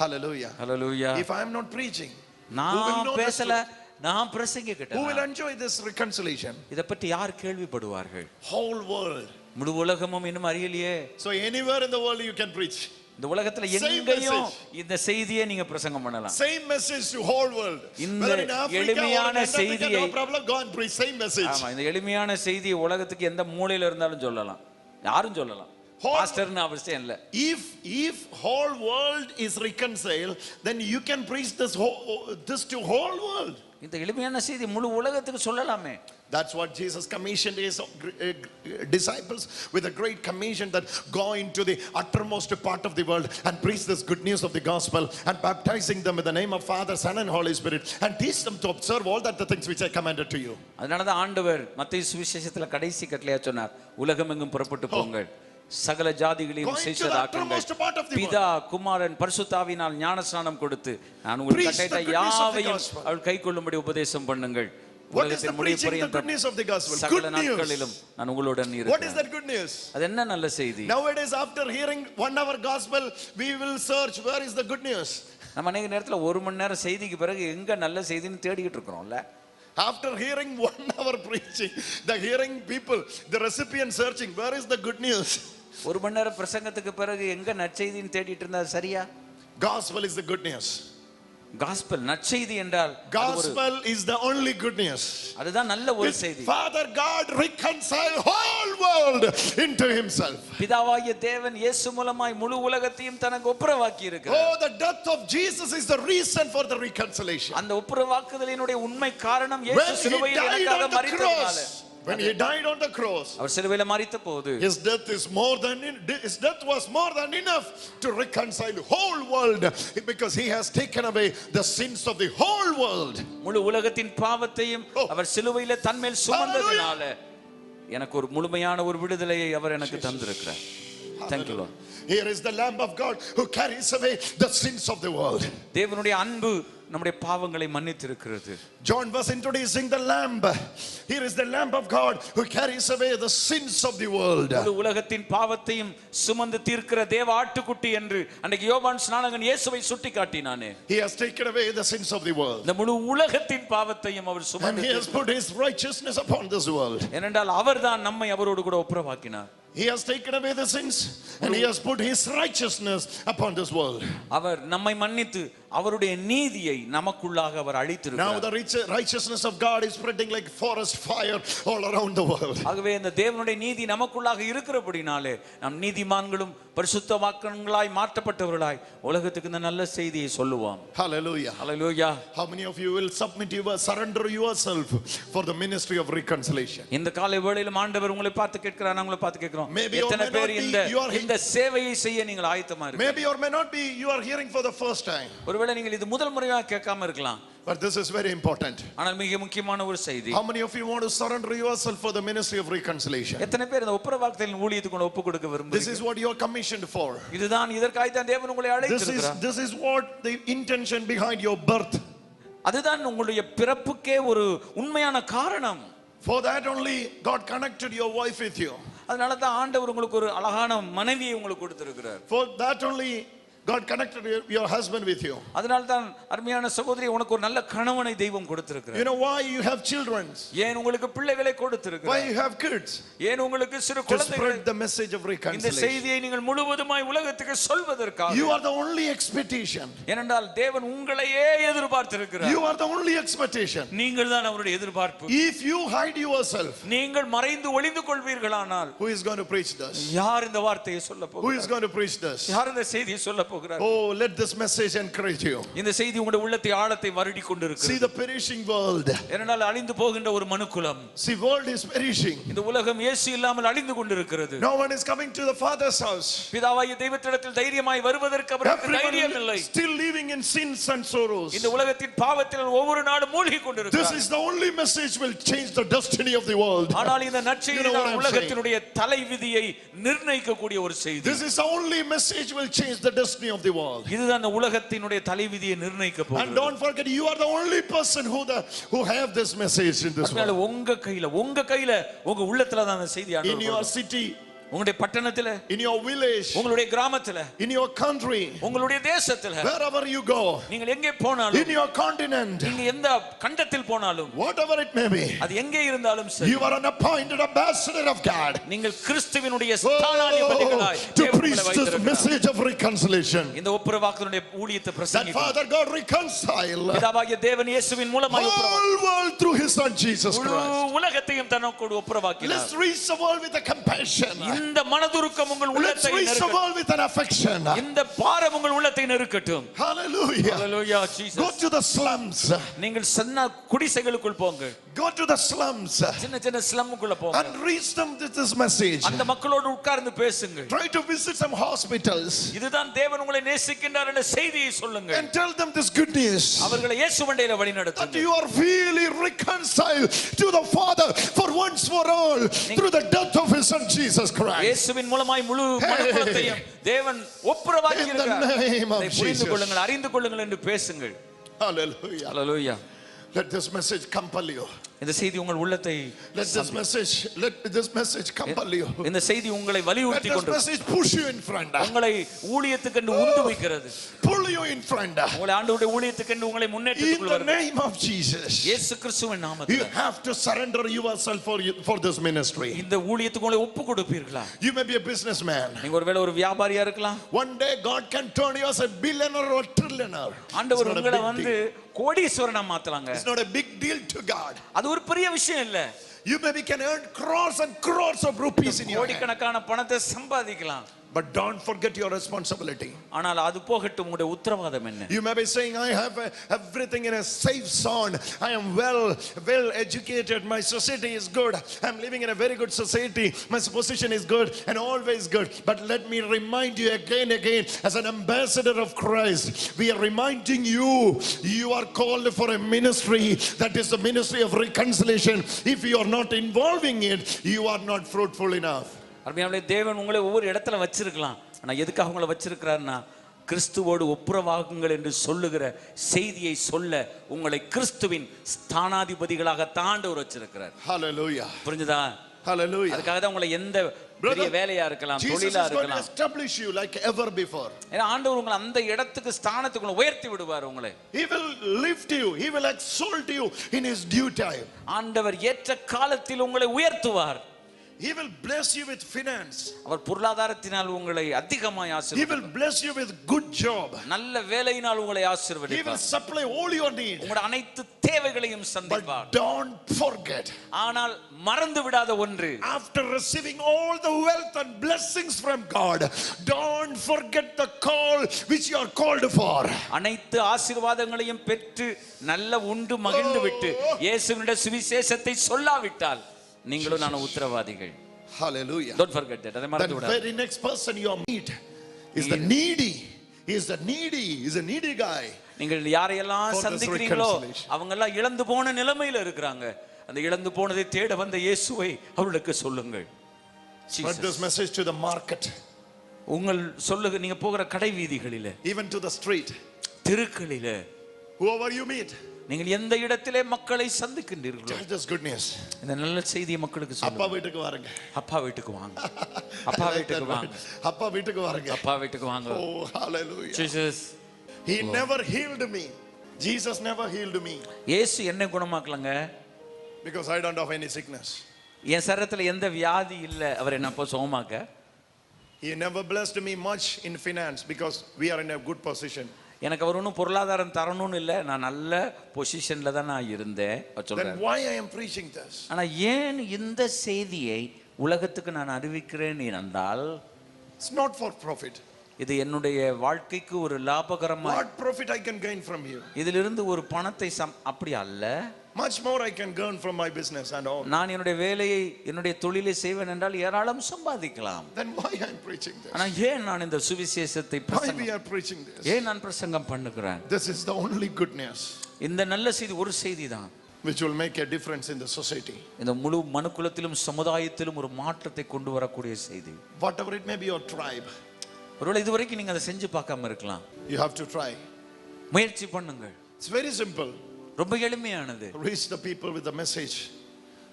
Hallelujah. Hallelujah. If I am not preaching, நான் பேசல, நான் பிரசங்கிக்கட்டேன், who will enjoy this reconciliation? இத பத்தி யார் கேள்விப்படுவார்கள்? Whole world. முழு உலகமும் இன்னும் அறியலையே. So anywhere in the world you can preach. இந்த உலகத்துல எங்கேயும் இந்த செய்தியை நீங்க பிரசங்கம் பண்ணலாம். Same message to whole world. இந்த எளிமையான செய்தியை, no problem, go and preach same message. ஆமா, இந்த எளிமையான செய்தியை உலகத்துக்கு எந்த மூலையில இருந்தாலும் சொல்லலாம், யாரும் சொல்லலாம். பாஸ்டர்னு அவசியம் இல்ல. If whole world is reconciled, then you can preach this to whole world. இந்த எளிமையான செய்தி முழு உலகத்துக்கு சொல்லலாமே. That's what Jesus commissioned his disciples with a great commission, that go into the uttermost part of the world and preach this good news of the gospel, and baptizing them in the name of Father, Son and Holy Spirit, and teach them to observe all that the things which I commanded to you. அதனால தான் ஆண்டவர் மத்தேயு சுவிசேஷத்துல கடைசி கட்டளையா சொன்னார், உலகமெங்கும் புறப்பட்டு போங்கள், சகல ஜாதிகளையும் சீஷராக்குங்கள், பிதா குமாரன் பரிசுத்தாவினால் ஞானஸ்நானம் கொடுத்து நான் உங்களுக்கு கட்டளையிட்ட யாவையும் அவள் கைக்கொள்ளும்படி உபதேசம் பண்ணுங்கள். What is the preaching the good news of the gospel? Good news. நான் உங்களுடன் இருக்கிறேன். What is that good news? அது என்ன நல்ல செய்தி? Nowadays after hearing 1 hour gospel, we will search where is the good news. நம்ம அநேக நேரத்துல 1 மணி நேரம் செய்திக்கு பிறகு எங்க நல்ல செய்தின்னு தேடிக்கிட்டு இருக்கிறோம்ல. After hearing 1 hour preaching, the hearing people, the recipient searching, where is the good news? 1 மணி நேரம் பிரசங்கத்துக்கு பிறகு எங்க நற்செய்தின்னு தேடிட்டு இருந்தா சரியா? Gospel is the good news. Gospel நற்செய்தி என்றால் gospel is the only good news. அதுதான் நல்ல ஒரு செய்தி. Father God reconcile whole world into himself. பிதாவாகிய தேவன் இயேசு மூலமாய் முழு உலகத்தையும் தனக்கு ஒப்புரவாக்கி இருக்கிறார். Oh, the death of Jesus is the reason for the reconciliation. அந்த ஒப்புரவாக்குதலினுடைய உண்மை காரணம் இயேசு சிலுவையில் எனக்காக மரித்ததால. When he died on the cross, அவர் சிலுவையில் மரித்த போது his death was more than enough to reconcile whole world, because he has taken away the sins of the whole world. முழு உலகத்தின் பாவத்தையும் அவர் சிலுவையில் தன்மேல் சுமந்ததனால எனக்கு ஒரு முழுமையான ஒரு விடுதலையை அவர் எனக்கு தந்திருக்கிறார். Thank you Lord. Here is the Lamb of God who carries away the sins of the world. தேவனுடைய அன்பு நம்முடைய பாவங்களை மன்னித்திருக்கிறது. John was introducing the lamb. Here is the lamb of God who carries away the sins of the world. முழு உலகத்தின் பாவத்தையும் சுமந்து தீர்க்கிற தேவ ஆட்டுக்குட்டி என்று அன்றைக்கு யோவான் ஸ்நானகன் இயேசுவை சுட்டி காட்டினானே. He has taken away the sins of the world. இந்த முழு உலகத்தின் பாவத்தையும் அவர் சுமந்து And he has put his righteousness upon this world. ஏனென்றால் அவர்தான் நம்மை அவரோடு கூட ஒப்புரவாக்கினார். He has taken away the sins and he has put his righteousness upon this world. அவர் நம்மை மன்னித்து அவருடைய நீதியை நமக்குள்ளாக அவர் அளித்திருக்கிறார். Now the righteousness of God is spreading like forest fire all around the world. ஆகவே இந்த தேவனுடைய நீதி நமக்குள்ளாக இருக்கிறபடினாலே நாம் நீதிமான்களும் பரிசுத்தவான்களாய் மாற்றப்பட்டவர்களாய் உலகத்துக்கு இந்த நல்ல செய்தியை சொல்லுவோம். Hallelujah. Hallelujah. How many of you will surrender yourself for the ministry of reconciliation? இந்த காலை வேளையிலும் ஆண்டவர் உங்களை பார்த்து கேட்கிறார், நான் உங்களை பார்த்து கேட்கிறோம். Maybe or எத்தனை may பேர் not இந்த be இந்த சேவையை செய்ய நீங்கள் ஆயத்தமா இருக்கீங்க? Maybe or may not be you are hearing for the first time. ஒருவேளை நீங்கள் இது முதல் முறையாக கேட்காம இருக்கலாம். But this is very important. ஆனால் மிக முக்கியமான ஒரு செய்தி. How many of you want to surrender yourself for the ministry of reconciliation? எத்தனை பேர் இந்த ஒப்புரவாக்குதலின் ஊழியத்துக்கு ஒப்பு கொடுக்க விரும்புறீங்க? This is what you are commissioned for. இதுதான் இதற்காக தான் தேவன் உங்களை அழைத்திருக்கிறார். This is what the intention behind your birth. அதுதான் உங்களுடைய பிறப்புக்கே ஒரு உண்மையான காரணம். For that only God connected your wife with you. அதனால தான் ஆண்டவர் உங்களுக்கு ஒரு அழகான மனைவியை உங்களுக்கு கொடுத்திருக்கிறார். For that only God connected your husband with you. அதனால தான் அருமையான சகோதரி உனக்கு ஒரு நல்ல கணவனை தெய்வம் கொடுத்திருக்கிறார். You know why you have children? ஏன் உங்களுக்கு பிள்ளைகளை கொடுத்திருக்கிறார்? Why you have kids? ஏன் உங்களுக்கு சிறு To குழந்தைகள்? spread the message of இந்த reconciliation. செய்தியை நீங்கள் முழுவதுமாய் உலகத்துக்கு சொல்வதற்காக. You are the only expectation. ஏனென்றால் தேவன் உங்களையே எதிர்பார்த்திருக்கிறார். You are the only expectation. நீங்கள் தான் அவருடைய எதிர்பார்ப்பு. If you hide yourself, நீங்கள் மறைந்து ஒளிந்து கொள்வீர்களானால் who is going to preach this? யார் இந்த வார்த்தையை சொல்ல Who போகிறார்? is going to preach this? யார் இந்த செய்தியை சொல்ல போகிறார்? Oh, let this message encourage you. இந்த செய்தி உங்களுடைய உள்ளத்தை ஆழத்தை வருடி See கொண்டிருக்கிறது. the perishing world. ஏனென்றால் அழிந்து போகின்ற ஒரு மனுக்குலம். See, world is perishing. இந்த உலகம் இயேசு இல்லாமல் அழிந்து கொண்டிருக்கிறது. No one is coming to the Father's house. பிதாவாகிய தெய்வத்திடத்தில் தைரியமாய் வருவதற்கு அவருக்கு தைரியம் இல்லை. Everyone still living in sins and sorrows. இந்த உலகத்தின் பாவத்தில் ஒவ்வொரு நாளும் மூழ்கி This கொண்டிருக்கிறார். is the only message will change the destiny of the world. ஆனால் இந்த நற்செய்தி You know what தான் I'm உலகத்தினுடைய தலைவிதியை நிர்ணயிக்கக்கூடிய ஒரு செய்தி. This is the only message will change the destiny of the world. இதுதான் இந்த உலகத்தினுடைய தலைவிதியை நிர்ணயிக்க And போகிறது. don't forget, you are the only person who have this message in this அதனால world. உங்க கையில உங்க உள்ளத்துல தான் அந்த செய்தி In ஆண்டவர் your கொடுக்கிறார். city, உங்களுடைய பட்டணத்துல, in your village, உங்களுடைய கிராமத்துல, in your country, உங்களுடைய தேசத்துல, wherever you go, நீங்கள் எங்கே போனாலும், in your continent, நீங்க எந்த கண்டத்தில் போனாலும், whatever it may be, அது எங்கே இருந்தாலும் சரி, you are an appointed ambassador of God. நீங்கள் கிறிஸ்துவினுடைய ஸ்தானாதிபதிகளாய் To தேவன் preach உங்களை this வைத்திருக்கிறார். message of reconciliation. இந்த ஒப்புரவாக்குதலுடைய ஊழியத்தை That பிரசங்கிக்க Father God reconcile பிதாவாகிய தேவன் இயேசுவின் மூலமாய் whole world through His Son Jesus முழு Christ. உலகத்தையும் தனக்கோடு ஒப்புரவாக்கினார். Let's reach the world with a compassion. இந்த மனதுருக்கம் உங்கள் Let's உள்ளத்தை reach the நெருக்கட்டும். world with an affection. இந்த பாரம் உங்கள் உள்ளத்தை நெருக்கட்டும். Hallelujah. Hallelujah, Go Jesus. to the slums. நீங்கள் சின்ன குடிசைகளுக்குள் போங்க. Go to the slums சின்ன சின்ன ஸ்லம்முக்குள்ள போங்க. and reach them with this message. அந்த மக்களோடு உட்கார்ந்து பேசுங்க. Try to visit some hospitals இதுதான் தேவன் உங்களை நேசிக்கின்றார் என்ற செய்தியை சொல்லுங்க. and tell them this good news. அவர்களை இயேசு வண்டியில வழி That நடத்துங்க. you are really reconciled to the Father for once for all through the death of His Son Jesus Christ. இயேசுவின் மூலமாய் முழு மனுக்குலத்தையும் தேவன் ஒப்புரவாக்கி In the இருக்கிறார். name of இதை புரிந்து Jesus. கொள்ளுங்கள், அறிந்து கொள்ளுங்கள் என்று பேசுங்கள். Hallelujah. Hallelujah. Let this message compel you. இந்த செய்தி உங்கள் உள்ளத்தை Let this message compel you. இந்த செய்தி உங்களை Let வலியுறுத்தி this கொண்டு message push you in front. உங்களை ஊழியத்துக்கு உந்து வைக்கிறது. Pull you in front. உங்களை ஆண்டவருடைய ஊழியத்துக்கு உங்களை In முன்னேற்றத்துக்குள் the வருகிறது. name of Jesus. இயேசு கிறிஸ்துவின் You நாமத்தில் have to surrender yourself for this ministry. இந்த ஊழியத்துக்கு உங்களை ஒப்பு கொடுப்பீர்களா? You may be a businessman. நீங்க ஒருவேளை ஒரு வியாபாரியா இருக்கலாம். One day God can turn you as a billionaire or trillionaire. ஆண்டவர் It's not a உங்களை big வந்து deal. கோடீஸ்வரனா மாத்தலாங்க. It's not a big deal to God. அது ஒரு பெரிய விஷயம் இல்ல. You maybe can earn crores and crores of rupees in your hand. கோடிக்கணக்கான பணத்தை சம்பாதிக்கலாம். But don't forget your responsibility. ஆனால் அது போகட்டும், உங்களுடைய உத்தரவாதம் என்ன? You may be saying, I have everything in a safe zone. I am well educated. My society is good. I'm living in a very good society. My position is good and always good. But let me remind you again, as an ambassador of Christ, we are reminding you, you are called for a ministry that is the ministry of reconciliation. If you are not involving it, you are not fruitful enough. அருமையானவர்களே, தேவன் உங்களை ஒவ்வொரு இடத்துல வச்சிருக்கலாம். ஆனா எதுக்காக உங்களை வச்சிருக்கிறாருன்னா, கிறிஸ்துவோடு ஒப்புரவாகுங்கள் என்று சொல்லுகிற செய்தியை சொல்ல உங்களை கிறிஸ்துவின் ஸ்தானாதிபதிகளாக ஆண்டவர் வச்சிருக்கிறார். Hallelujah. புரிஞ்சுதா? Hallelujah. அதுக்காக தான் உங்களை எந்த பெரிய வேலையா இருக்கலாம், Jesus தொழிலா is going to இருக்கலாம், establish you like ever before. ஏன்னா ஆண்டவர் உங்களை அந்த இடத்துக்கு ஸ்தானத்துக்கு உயர்த்தி விடுவார். உங்களை He will lift you, he will exalt you in his due time. ஆண்டவர் ஏற்ற காலத்தில் உங்களை உயர்த்துவார். He will bless you with finance. அவர் பொருளாதாரத்தினால் உங்களை அதிகமாய் He ஆசீர்வதிப்பார். will bless you with good job. நல்ல வேலையினால் உங்களை He will ஆசீர்வதிப்பார். supply all your need. உங்களுடைய அனைத்து தேவைகளையும் சந்திப்பார். But don't forget, ஆனால் மறந்து விடாத ஒன்று, after receiving all the wealth and blessings from God, don't forget the call which you are called for. அனைத்து ஆசீர்வாதங்களையும் பெற்று நல்ல உண்டு மகிழ்ந்து விட்டு இயேசுவினுடைய சுவிசேஷத்தை சொல்லாவிட்டால் நீங்களும் நான் உத்தரவாதிகள். Hallelujah. Don't forget that. அதை மறந்து The விடாதீங்க. very next person you meet is the needy. He is the needy. He is a needy guy. நீங்கள் யாரையெல்லாம் சந்திக்கிறீங்களோ அவங்க எல்லாம் இழந்து போன நிலைமையில இருக்கிறாங்க. அந்த இழந்து போனதை தேட வந்த இயேசுவை அவர்களுக்கு சொல்லுங்கள். Spread this message to the market. உங்கள் சொல்லுங்க, நீங்க போகிற கடை வீதிகளிலே, Even to the street. தெருக்களிலே, Whoever you meet. நீங்கள் எந்த இடத்திலே மக்களை சந்திக்கின்றீர்களோ Tell this good news. இந்த நல்ல செய்தியை மக்களுக்கு அப்பா சொல்லுங்க. வீட்டுக்கு வாருங்க. அப்பா வீட்டுக்கு வாங்க. அப்பா வீட்டுக்கு வாங்க. அப்பா வீட்டுக்கு வாருங்க. அப்பா வீட்டுக்கு வாங்க. Oh, hallelujah. Jesus. He never healed me. Jesus never healed me. இயேசு என்னை குணமாக்கலங்க. Because I don't have any sickness. என் சரீரத்துல எந்த வியாதி இல்ல, அவர் என்ன அப்போ சுகமாக்க. He never blessed me much in finance because we are in a good position. எனக்கு அவர் ஒன்றும் பொருளாதாரம் தரணும்னு இல்லை, நான் நல்ல பொசிஷன்ல தான் நான் இருந்தேன். Then why I am preaching this? ஆனா ஏன் இந்த செய்தியை உலகத்துக்கு நான் அறிவிக்கிறேன் என்றால், It's not for profit. இது என்னுடைய வாழ்க்கைக்கு ஒரு லாபகரமா, What profit I can gain from you? இதிலிருந்து ஒரு பணத்தை அப்படி அல்ல, Much more I can gain from my business and all. நான் என்னுடைய வேலையை என்னுடைய தொழிலை செய்வேன் என்றால் ஏராளம் சம்பாதிக்கலாம். Then why I am preaching this? ஆனா ஏன் நான் இந்த சுவிசேஷத்தை Why we are preaching this? ஏன் நான் பிரசங்கம் பண்ணுகிறேன்? This is the only good news இந்த நல்ல செய்தி ஒரு செய்தி தான் which will make a difference in the society. இந்த முழு மனுக்குலத்திலும் சமுதாயத்திலும் ஒரு மாற்றத்தை கொண்டு வரக்கூடிய செய்தி. Whatever it may be your tribe. ஒருவேளை இதுவரைக்கும் நீங்க அதை செஞ்சு பார்க்காம இருக்கலாம். You have to try. முயற்சி பண்ணுங்கள். It's very simple. ரொம்ப எளிமையானது. Reach the people with the message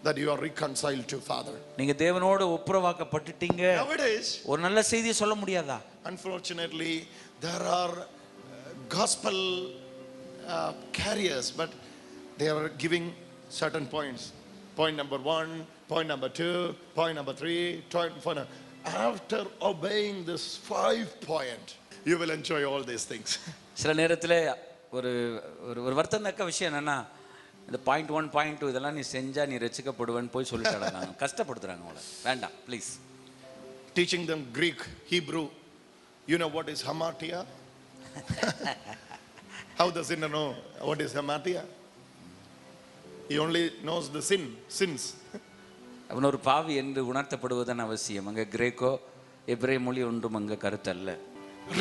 that you are reconciled to Father. நீங்க தேவனோடு ஒப்புரவாக்கப்பட்டுட்டீங்க. Nowadays, ஒரு நல்ல செய்தியை சொல்ல முடியாதா? unfortunately, there are gospel carriers, but they are giving certain points. Point number 1, point number 2, point number 3, point. After obeying this 5 point, you will enjoy all these things. சில நேரத்தில் ஒரு ஒரு வருத்தத்தக்க விஷயம் என்னன்னா, இந்த பாயிண்ட் 1 பாயிண்ட் 2 இதெல்லாம் நீ செஞ்சா நீ ரட்சிக்கப்படுவேன்னு போய் சொல்லிட்டாங்க. கஷ்டப்படுத்துறாங்க அவங்கள. வேண்டாம் please. Teaching them Greek, Hebrew. You know what is hamartia? How does he know what is hamartia? He only knows the sins. அவன் ஒரு பாவி என்று உணர்த்தப்படுவதன் அவசியம். அங்கே கிரேக்கோ எபிரேய மொழி ஒன்றும் அங்கே கருத்தல்ல.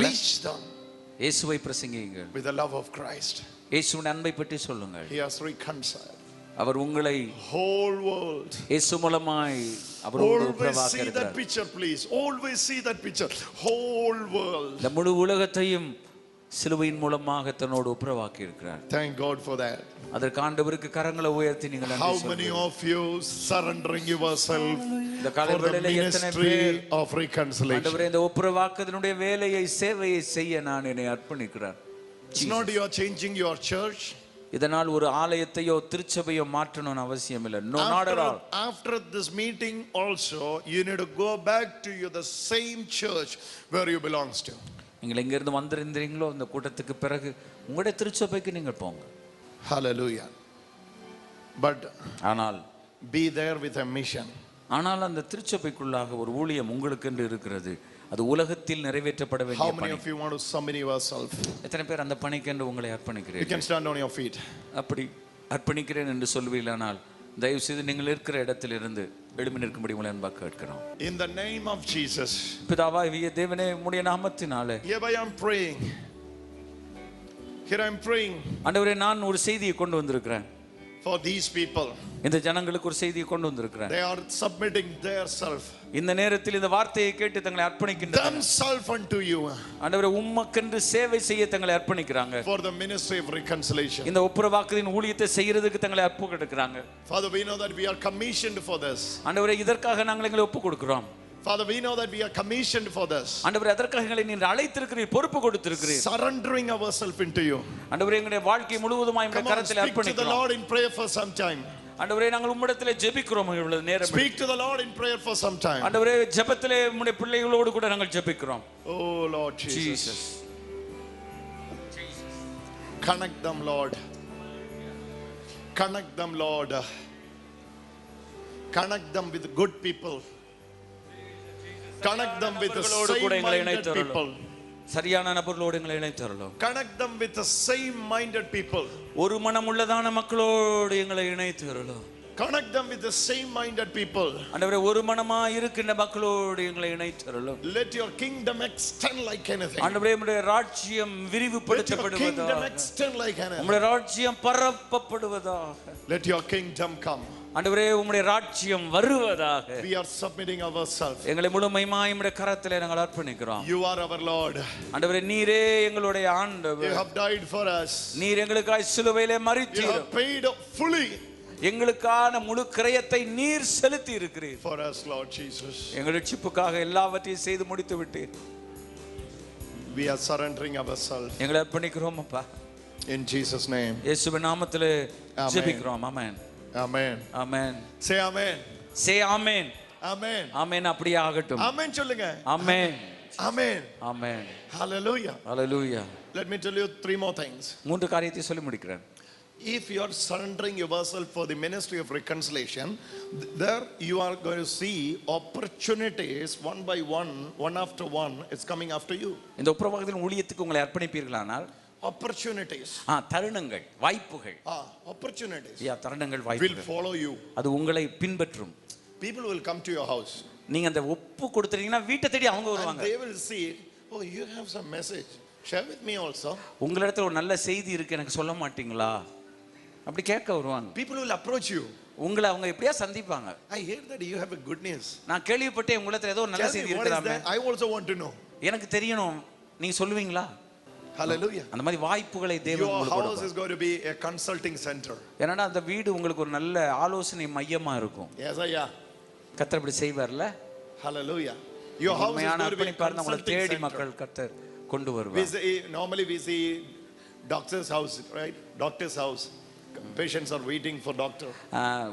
Reach them இயேசுவை பிரசங்கியுங்கள். with the love of Christ. இயேசுவின் அன்பை பற்றி சொல்லுங்கள். He has reconciled அவர் உங்களை whole world. இயேசு மூலமாய் அவரோடு Always see that உறவாக்குகிறார். picture, please. Always see that picture. Whole world. இந்த முழு உலகத்தையும் சிலுவையின் மூலமாக தன்னோடு உறவாக்கி இருக்கிறார். Thank God for that. அதற்கு ஆண்டவருக்கு கரங்களை உயர்த்தி நீங்கள் நன்றி How சொல்லுங்கள். many of you surrendering yourself இந்த for காலை the வேளையிலே எத்தனை ministry பேர் of reconciliation? ஆண்டவரே இந்த உறவாக்குதலுடைய வேலையை சேவையை செய்ய நான் என்னை அர்ப்பணிக்கிறேன். It's not you are changing your church. இதனால் ஒரு ஆலயத்தையோ திருச்சபையோ மாற்றணும்னு அவசியம் இல்லை. No, not at all. After this meeting also, you need to go back to the same church where you belongs to. நீங்கள் எங்கிருந்து வந்திருந்தீங்களோ இந்த கூட்டத்துக்கு பிறகு உங்களுடைய திருச்சபைக்கு நீங்கள் போங்க. Hallelujah. But ஆனால் be there with a mission. ஆனால் அந்த திருச்சபைக்குள்ளாக ஒரு ஊழியம் உங்களுக்கு என்று இருக்கிறது. அது உலகத்தில் நிறைவேற்றப்பட How வேண்டிய many பணி. of you want to submit yourself? எத்தனை பேர் அந்த பணிக்கு என்று உங்களை You அர்ப்பணிக்கிறீர்கள்? can stand on your feet. அப்படி அர்ப்பணிக்கிறேன் என்று சொல்வீர்களானால் தயவு செய்து நீங்கள் இருக்கிற இடத்திலிருந்து எழும்பி நிற்கும்படி உங்களை அன்பாக கேட்கிறோம். In the name of Jesus. பிதாவாகிய தேவனே உம்முடைய நாமத்தினாலே Here I am praying. Here I am praying ஆண்டவரே நான் ஒரு செய்தியை கொண்டு வந்திருக்கிறேன். for these people. இந்த ஜனங்களுக்கு ஒரு செய்தியை கொண்டு வந்திருக்கிறேன். They are submitting their self. இந்த நேரத்தில் இந்த வார்த்தையை கேட்டு தங்களை அர்ப்பணிக்கின்றனர். Themselves unto you. ஆண்டவரே உம்மக்கென்று சேவை செய்ய தங்களை அர்ப்பணிக்கிறாங்க. For the ministry of reconciliation. இந்த ஒப்புரவாக்குதலின் ஊழியத்தை செய்யிறதுக்கு தங்களை அர்ப்பணிக்கிறாங்க. Father, we know that we are commissioned for this. ஆண்டவரே இதற்காக நாங்கள் எங்களை ஒப்பு கொடுக்கிறோம். Father, we know that we are commissioned for this. ஆண்டவரே அதற்காக எங்களை நீர் அழைத்திருக்கிறீர், பொறுப்பு கொடுத்திருக்கிறீர். Surrendering ourselves into you. ஆண்டவரே எங்களுடைய வாழ்க்கை முழுவதுமாய் உம்முடைய கரத்தில் அர்ப்பணிக்கிறோம். Speak to the Lord in prayer for some time. ஆண்டவரே நாங்கள் உம்மிடத்திலே ஜெபிக்கிறோம் இவ்வளவு நேரம். Speak to the Lord in prayer for some time. ஆண்டவரே ஜெபத்திலே உம்முடைய பிள்ளைகளோடு கூட நாங்கள் ஜெபிக்கிறோம். Oh Lord Jesus. Connect them, Lord. Connect them, Lord. Connect them with good people. Connect them with the same-minded people. சரியான நபர்களோடு எங்களை இணைத்தரலாம். Connect them with the same-minded people. ஒரு மனம் உள்ளதான மக்களோடு எங்களை இணைத்தரலாம். Connect them with the same-minded people. ஆண்டவரே ஒரு மனமா இருக்கின்ற மக்களோடு எங்களை இணைத்தரலாம். Let your kingdom extend like anything. ஆண்டவரே உம்முடைய ராஜ்யம் விரிவுபடுத்தப்படுவதாக. Let your kingdom extend like anything. உம்முடைய ராஜ்யம் பரப்பப்படுவதாக. Let your kingdom come. ஆண்டவரே உம்முடைய ராஜ்யம் வருவதாக. We are submitting ourselves. எங்களை முழுமையாய் உம்முடைய கரத்திலே நாங்கள் அர்ப்பணிக்கிறோம். You are our Lord. ஆண்டவரே நீரே எங்களுடைய ஆண்டவர். You have died for us. நீர் எங்களுக்காய் சிலுவையிலே மரித்தீர். You have paid fully. எங்களுக்கான முழு கிரயத்தை நீர் செலுத்தி இருக்கிறீர். For us, Lord Jesus. எங்கள் ரட்சிப்புக்காக எல்லாவற்றையும் செய்து முடித்து விட்டீர். We are surrendering ourselves. எங்களை அர்ப்பணிக்கிறோம் அப்பா. In Jesus' name. இயேசுவின் நாமத்திலே ஜெபிக்கிறோம். ஆமென். Amen. Amen. Say amen. Say amen. Amen. Amen. அப்படியே ஆகட்டும். Amen சொல்லுங்க. Amen. Amen. Amen. Hallelujah. Hallelujah. Let me tell you three more things. மூன்று காரியத்தை சொல்லி முடிக்கிறேன். If you are surrendering yourself for the ministry of reconciliation, there you are going to see opportunities one by one, one after one, it's coming after you. இந்த ஒப்புரவாகுதலின் ஊழியத்துக்கு உங்களை அர்ப்பணிப்பீர்களானால் opportunities, தருணங்கள், வாய்ப்புகள், opportunities, தருணங்கள், will வாய்ப்புகள் follow you. அது உங்களை பின்பற்றும். People will come to your house. நீங்க அந்த ஒப்பு கொடுத்துட்டீங்கன்னா வீட்டை தேடி அவங்க And வருவாங்க. they will see, oh, you have some message. Share with me also. உங்களிடத்துல ஒரு நல்ல செய்தி இருக்கு, எனக்கு சொல்ல மாட்டீங்களா? அப்படி கேட்க வருவாங்க. People will approach you. உங்களை அவங்க எப்படியா சந்திப்பாங்க. I hear that you have a good news. நான் கேள்விப்பட்டேன் உங்களிடத்துல ஏதோ நல்ல செய்தி இருக்குதாமே. I also want to know. எனக்கு தெரியணும், நீங்க சொல்லுவீங்களா? Hallelujah. அந்த மாதிரி வாய்ப்புகளை தேவன் உங்களுக்கு கொடுப்பார். Your கொடுப்பார். house is going to be a consulting center. ஏன்னா அந்த வீடு உங்களுக்கு ஒரு நல்ல ஆலோசனை மையமா இருக்கும். Yes, yeah. கர்த்தர் இப்படி செய்வார்ல. Hallelujah. Your house is going to be a consulting தேடி center. மக்கள் கர்த்தர் கொண்டு வருவார். Normally we see doctor's house, right? Doctor's house. Patients are waiting for doctor.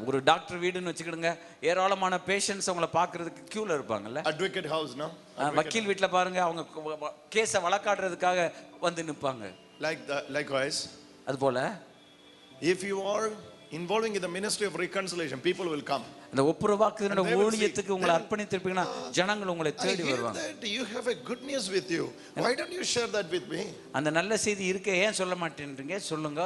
ஒரு டாக்டர் வீடுன்னு வெச்சுக்கிடுங்க, ஏராளமான பேஷண்ட்ஸ் அவங்கள பார்க்கிறதுக்கு கியூல இருப்பாங்கல்ல. Advocate house, no? வக்கீல் வீட்ல பாருங்க, அவங்க கேஸை வழக்காடுறதுக்காக வந்து நிப்பாங்க. Likewise, அதுபோல if you are involving in the ministry of reconciliation, people will come. அந்த ஒப்புரவாக்குதலின் ஊழியத்துக்கு உங்களை அர்ப்பணித்திருப்பீங்கன்னா ஜனங்கள் உங்களை தேடி வருவாங்க. You have a good news with you. Why don't you share that with me? அந்த நல்ல செய்தி இருக்கே, ஏன் சொல்ல மாட்டேன்றீங்க? சொல்லுங்க.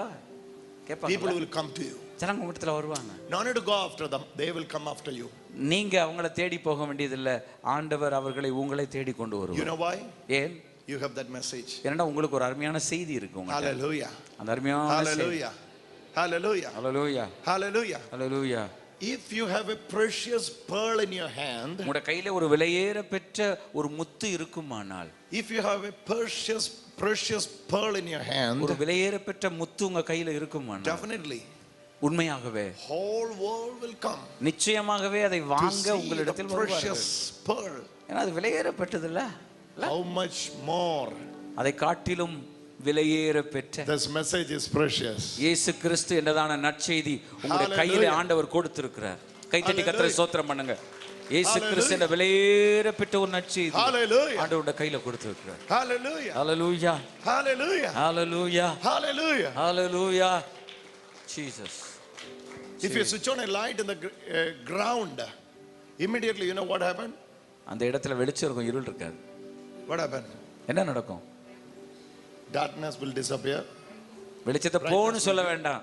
கேட்பாங்க. People will come to you. ஜனங்க உங்ககிட்ட வருவாங்க. Not to go after them, they will come after you. நீங்க அவங்கள தேடி போக வேண்டியதில்லை, ஆண்டவர் அவர்களை உங்களை தேடி கொண்டு வருவார். You know why? ஏன்? You have that message. ஏன்னா உங்களுக்கு ஒரு அருமையான செய்தி இருக்கு உங்ககிட்ட. Hallelujah. அந்த அருமையான Hallelujah. Hallelujah. Hallelujah. Hallelujah. Hallelujah. If you have a precious pearl in your hand, உங்க கையில ஒரு விலையேற பெற்ற ஒரு முத்து இருக்குமானால், if you have a precious pearl in your hand, ஒரு விலையேற பெற்ற முத்து உங்க கையில இருக்குமானால், definitely உண்மையாகவே whole world will come. நிச்சயமாகவே அதை வாங்க உங்களிடத்தில் வருவார்கள். Precious pearl. ஏன்னா அது விலையேற பெற்றதுல்ல. How much more? அதை காட்டிலும் விலையேற பெற்ற This message is precious. இயேசு கிறிஸ்து என்றதான நற்செய்தி உங்களுடைய கையில ஆண்டவர் கொடுத்திருக்கிறார். கைத்தட்டி கர்த்தரை ஸ்தோத்திரம் பண்ணுங்க. இயேசு கிறிஸ்து என்ற விலையேற பெற்ற ஒரு நற்செய்தி ஆண்டவருடைய கையில கொடுத்திருக்கிறார். Hallelujah. Hallelujah. Hallelujah. Hallelujah. Hallelujah. Hallelujah. Jesus. If you switch on a light in the ground, immediately you know what happened? அந்த இடத்துல வெளிச்சம் இருக்கும், இருள் இருக்காது. What happened? என்ன நடக்கும்? Darkness will disappear. வெளிச்சத்தை போன்னு சொல்ல வேண்டாம்,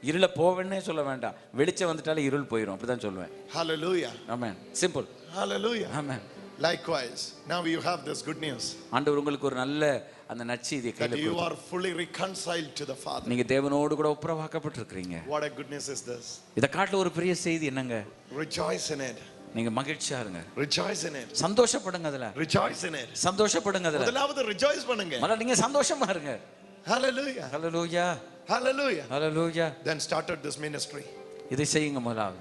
இருள போவேன்னே சொல்ல வேண்டாம், வெளிச்சம் வந்துட்டாலே இருள் போயிடும், அப்படிதான் சொல்லுவேன். Hallelujah. Amen. Simple. Hallelujah. Amen. Likewise, now you have this good news ஆண்டவர் உங்களுக்கு ஒரு நல்ல அந்த நற்செய்தியை that கையில you are fully reconciled to the Father. நீங்க தேவனோடு கூட ஒப்புரவாக்கப்பட்டிருக்கிறீங்க. What a goodness is this. இத காட்டுல ஒரு பெரிய செய்தி என்னங்க? Rejoice in it. நீங்க மகிழ்ச்சியா இருங்க. Rejoice in it. சந்தோஷப்படுங்க அதுல. Rejoice in it. சந்தோஷப்படுங்க அதுல. முதலாவது rejoice பண்ணுங்க. முதல்ல நீங்க சந்தோஷமா இருங்க. Hallelujah. Hallelujah. Hallelujah. Hallelujah. Then started this ministry. இதை செய்யுங்க முதலாவது.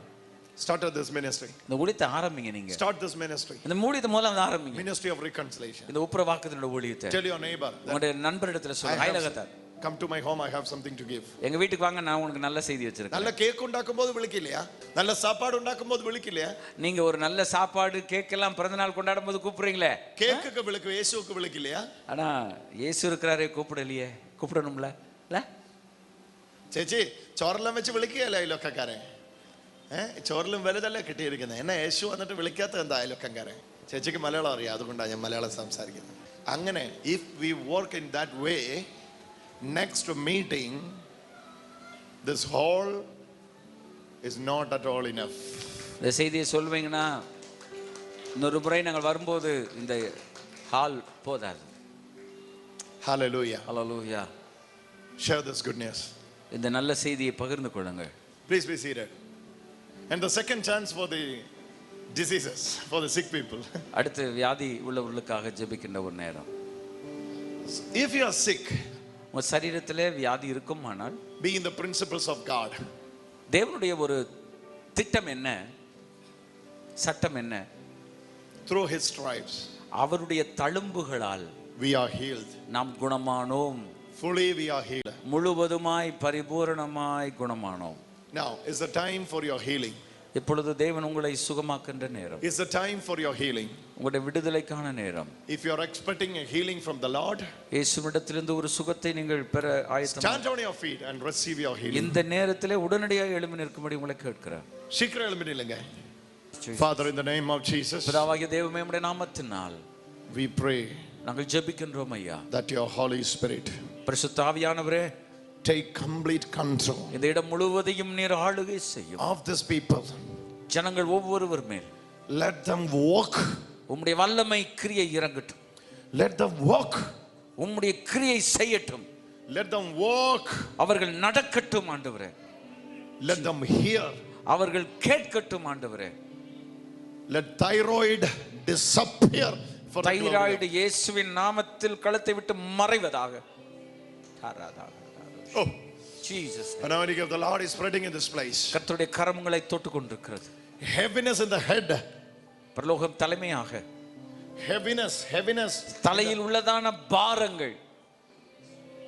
Started this ministry. இந்த ஊழியத்தை ஆரம்பிங்க நீங்க. Start this ministry. இந்த ஊழியத்தை முதல்ல ஆரம்பிங்க. Ministry of reconciliation. இந்த ஒப்புரவாக்குதலோட ஊழியத்தை. Tell your neighbor. உங்களுடைய நண்பரிடத்துல சொல்லுங்க. ஹைலகத்தார். Come to my home, I have something to give. எங்க வீட்டுக்கு வாங்க, நான் உங்களுக்கு நல்ல செய்தி வச்சிருக்கேன். நல்ல கேக் உண்டாக்கும்போது விളിക്കില്ലயா? நல்ல சாப்பாடு உண்டாக்கும்போது விളിക്കില്ലயா? நீங்க ஒரு நல்ல சாப்பாடு கேக் எல்லாம் பிறந்த நாள் கொண்டாடும்போது கூப்பிடுறீங்களே. கேக்குக்கு விളിக்கு, இயேசுவுக்கு விളിക്കില്ലயா? ஆனா இயேசு இருக்கறாரே கூப்பிடலையே. கூப்பிடணும்ல? இல்ல? ചേച്ചി ചോറെല്ലാം വെച്ച് വിളിക്കുകയല്ലേ അയൽവക്കക്കാരെ? ചോറിലും വലുതല്ലേ കിട്ടിയിരിക്കുന്നത്. എന്നെ യേശു വന്നിട്ട് വിളിക്കാത്ത എന്താ അയൽവക്കക്കാരെ? ചേച്ചിക്ക് മലയാളം അറിയാം, അതുകൊണ്ടാണ് ഞാൻ മലയാളം സംസാരിക്കുന്നത്. അങ്ങനെ if we work in that way, next meeting this whole is not at all enough. இந்த செய்தியை சொல்வீங்கன்னா இன்னொரு முறை நாங்கள் வரும்போது இந்த ஹால் போதாது. Hallelujah. Hallelujah. Share this good news. இந்த நல்ல செய்தியை பகிர்ந்து கொள்ளுங்கள். Please be seated. And the second chance for the diseases, for the sick people. அடுத்து வியாதி உள்ளவர்களுக்காக ஜெபிக்கின்ற ஒரு நேரம். If you are sick, உங்க சரீரத்திலே வியாதி இருக்குமானால், be in the principles of God. தேவனுடைய ஒரு திட்டம் என்ன, சட்டம் என்ன? Through his stripes, அவருடைய தழும்புகளால் we are healed. நாம் குணமானோம். Fully we are healed. முழுவதுமாய் பரிபூரணமாய் குணமானோம். Now is the time for your healing. இப்பொழுது தேவன் உங்களை சுகமாக்குகின்ற நேரம். Is the time for your healing. உங்களுடைய விடுதலைக்கான நேரம். If you are expecting a healing from the Lord, இயேசுவிடத்திலிருந்து ஒரு சுகத்தை நீங்கள் பெற ஆயத்தம். stand on your feet and receive your healing. இந்த நேரத்திலே உடனடியாக எழும்பி நிற்கும்படி உங்களை கேட்கிறேன். சீக்கிரம் எழும்பி நில்லுங்க. Father, in the name of Jesus, பிதாவாகிய தேவமே உம்முடைய நாமத்தினால் we pray நாங்கள் ஜெபிக்கின்றோம் ஐயா. that your Holy Spirit பரிசுத்த ஆவியானவரே, take complete control இந்த இடம் முழுவதையும் நீர் ஆளுகை செய்யும். of this people. ஜனங்கள் ஒவ்வொருவர் மேல் Let them walk. உம்முடைய வல்லமை கிரியை இறங்கட்டும். Let them walk. உம்முடைய கிரியை செய்யட்டும். Let them walk. அவர்கள் நடக்கட்டும் ஆண்டவரே. Let them hear. அவர்கள் கேட்கட்டும் ஆண்டவரே. Let thyroid disappear for the glory of thyroid இயேசுவின் நாமத்தில் கழுத்தை விட்டு மறைவதாக. Oh, Jesus. anointing of the Lord is spreading in this place. கர்த்தருடைய கரங்களை தொட்டுக் கொண்டிருக்கிறது. Heaviness in the head. பரலோகம் தலைமையாக. Heaviness. தலையில் உள்ளதான பாரங்கள்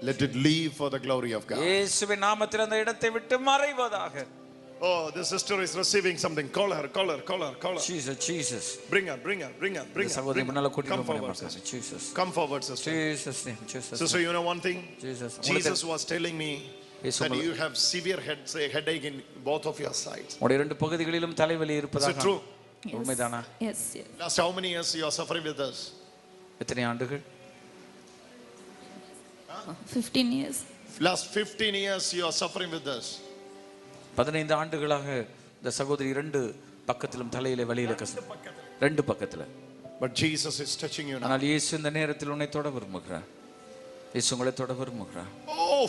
Let it leave for the glory of God. இயேசுவின் நாமத்தில் அந்த இடத்தை விட்டு மறைவதாக. Oh, this sister is receiving something. Call her. Jesus. Bring her. சகோதரி முன்னால கூட்டிட்டு Come forward, போங்க. sister. Jesus. Come forward, sister. Jesus name. Jesus. Sister, you know one thing? Jesus. was telling me that you have severe headache in both of your sides. உடைய இரண்டு பகுதிகளிலும் தலைவலி இருப்பதாக. Is it true? உண்மைதானா? Yes. Last how many years you are suffering with this? எத்தனை ஆண்டுகள்? 15 years. Last 15 years you are suffering with this. 15 ஆண்டுகளாக இந்த சகோதரி இரண்டு பக்கத்திலும் தலையில வலியில ரெண்டு பக்கத்துல. But Jesus is touching you now. ஆனால் இயேசு இந்த நேரத்தில் உன்னை தொட விரும்புகிறார். இயேசு உங்களை தொட விரும்புகிறார். Oh,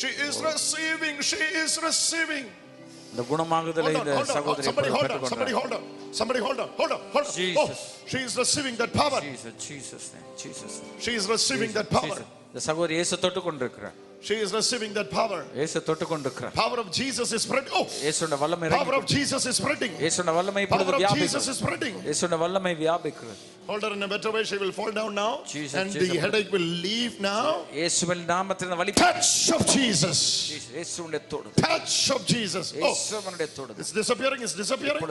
she is receiving. இந்த குணமாகுதலை இந்த சகோதரி பெற்றுக்கொண்டார். Somebody hold on. Jesus. Oh, she is receiving that power. Jesus name. She is receiving that power. இந்த சகோதரி இயேசு தொட்டு கொண்டிருக்கிறார். She is receiving that power. இயேசு தொட்டு கொண்டிருக்கிறார். Power of Jesus is spreading. Oh, இயேசுவின் வல்லமை power of Jesus is spreading. இயேசுவின் வல்லமை இப்பொழுது Power of வியாபிக்கிறது. Jesus is spreading. இயேசுவின் வல்லமை வியாபிக்கிறது. Hold her in a better way. She will fall down now, and the headache will leave now. இயேசுவின் நாமத்தில் வலி. Touch of Jesus. இயேசுவின் தொடு. Touch of Jesus. Oh, இயேசுவின் தொடு. it's disappearing. It's disappearing.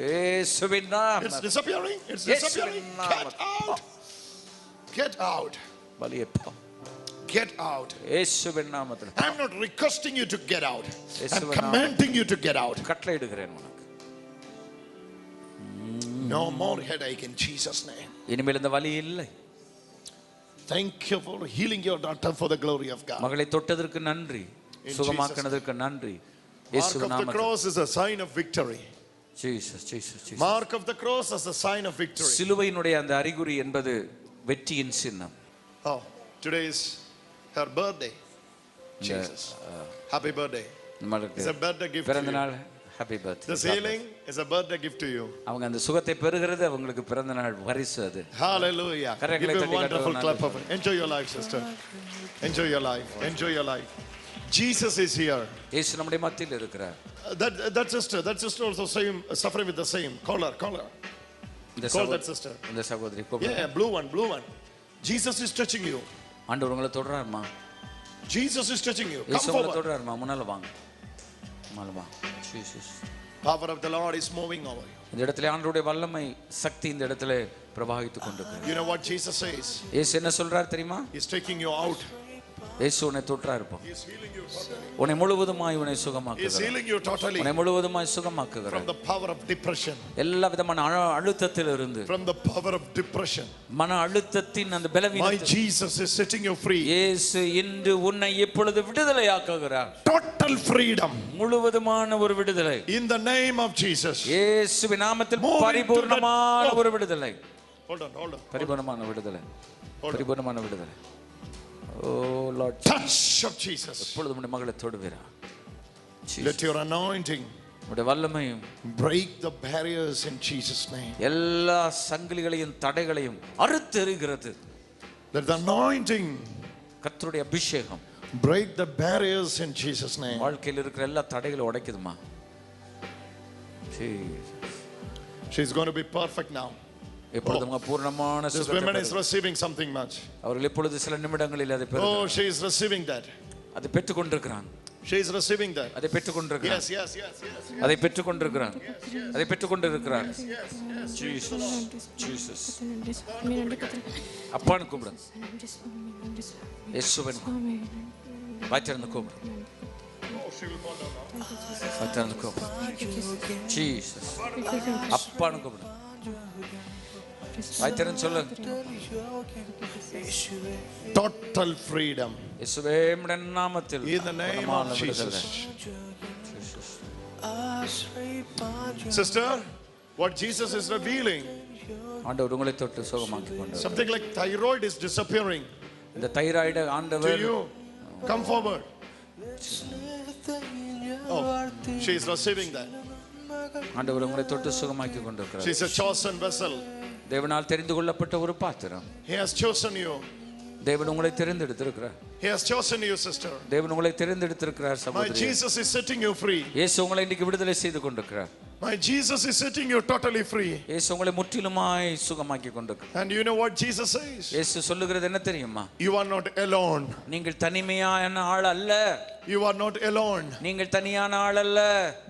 இயேசுவின் நாமம். It's disappearing. Get out. வலியை போ. Get out. இயேசுவின் நாமத்தில். I'm not requesting you to get out. I'm இயேசுவின் commanding you to get out. கட்டளையிடுகிறேன் உனக்கு. No more headache in Jesus' name. இனிமேல் இந்த வலி இல்லை. Thank you for healing your daughter for the glory of God. மகளை தொட்டதற்கு நன்றி. சுகமாக்கினதற்கு நன்றி. Mark of the cross is a sign of victory. Jesus, Jesus, Jesus. Mark of the cross as a sign of victory. சிலுவையினுடைய அந்த அறிகுறி என்பது வெற்றியின் சின்னம். Oh, today is her birthday. Jesus. Happy birthday. It's a birthday gift to பிறந்த you. நாள். Happy birthday. This healing is a birthday gift to you. அவங்க அந்த சுகத்தை பெறுகிறது அவங்களுக்கு பிறந்த நாள் பரிசு அது. Hallelujah. Give a wonderful clap of it. Enjoy your life, sister. Enjoy your life. Enjoy your life. Jesus is here. இயேசு நம்முடைய மத்தியில் இருக்கிறார். That sister also suffering with the same. Call her. Call that sister. இந்த சகோதரி கூப்பிடு. Yeah, blue one. Jesus is touching you. ஆண்டவர் உங்களை தொடுறாருமா. Jesus is touching you. Come இயேசு உங்களை forward. தொடுறாருமா. முன்னால வாங்க. Jesus. Power of the Lord is moving over you. இந்த இடத்துல ஆண்டவருடைய வல்லமை சக்தி இந்த இடத்துல பிரவாகித்துக் கொண்டிருக்கிறது. You know what Jesus says? இயேசு என்ன சொல்றார் தெரியுமா? He's taking you out. இயேசு உன்னை தொடுறார் இப்போ. He's healing you totally. உன்னை முழுவதுமாய் உன்னை He's சுகமாக்குகிறார். healing you totally. உன்னை முழுவதுமாய் சுகமாக்குகிறார். From the power of depression. எல்லா விதமான அழுத்தத்தில் இருந்து. From the power of depression. மன அழுத்தத்தின் அந்த My பலவீனத்தை. Jesus is setting you free. இயேசு இன்று உன்னை இப்பொழுது விடுதலையாக்குகிறார். Total freedom. முழுவதுமான ஒரு விடுதலை. In the name of Jesus. இயேசுவின் நாமத்தில் பரிபூர்ணமான ஒரு விடுதலை. Hold on. பரிபூர்ணமான விடுதலை. பரிபூர்ணமான விடுதலை. Oh Lord. Touch of Jesus. இப்பொழுது உம்முடைய மகளை தொடுவீரா. Let your anointing உம்முடைய வல்லமையும் break the barriers in Jesus name. எல்லா சங்கிலிகளையும் தடைகளையும் அறுத்தெறிகிறது. Let the anointing கர்த்தருடைய அபிஷேகம் break the barriers in Jesus name. வாழ்க்கையில் இருக்கிற எல்லா தடைகளை உடைக்குதுமா. She's going to be perfect now. இப்பொழுது உங்க பூர்ணமான This சுகத்தை woman is receiving something much. அவர்கள் இப்பொழுது சில நிமிடங்களில் அதை Oh, she is receiving that. அதை பெற்றுக் கொண்டிருக்கிறாங்க. She is receiving that. அதை பெற்றுக் கொண்டிருக்கிறாங்க. Yes. அதை பெற்றுக் கொண்டிருக்கிறாங்க. அதை பெற்றுக் கொண்டிருக்கிறார். ஜீசஸ் அப்பான்னு கூப்பிடுங்க. இயேசுவின் வாய்த்திறந்து கூப்பிடுங்க. வாய்த்திறந்து கூப்பிடுங்க. ஜீசஸ் அப்பான்னு கூப்பிடுங்க. வாய்த்திறந்து சொல்லுங்க. Total freedom. இயேசுவே உம்முடைய நாமத்தில் In the name of Jesus. Sister, what Jesus is revealing, ஆண்டவர் உங்களை தொட்டு சுகமாக்கி கொண்டார். something like thyroid is disappearing. இந்த தைராய்டு To ஆண்டவர் you, come forward. Oh, she is receiving that. ஆண்டவர் உங்களை தொட்டு சுகமாக்கி கொண்டிருக்கிறார். She is a chosen vessel. தேவனால் தெரிந்து கொள்ளப்பட்ட ஒரு பாத்திரம். He has chosen you. தேவன் உங்களை தெரிந்தெடுத்திருக்கிறார். He has chosen you, sister. தேவன் உங்களை தெரிந்தெடுத்திருக்கிறார் My சகோதரி. Jesus is setting you free. இயேசு உங்களை இன்னைக்கு விடுதலை செய்து கொண்டிருக்கிறார். My Jesus is setting you totally free. இயேசு உங்களை முற்றிலுமாய் சுகமாக்கி கொண்டிருக்கிறார். And you know what Jesus says? இயேசு சொல்லுகிறது என்ன தெரியுமா? You are not alone. நீங்கள் தனிமையான ஆள் அல்ல. You are not alone. நீங்கள் தனியான ஆள் அல்ல.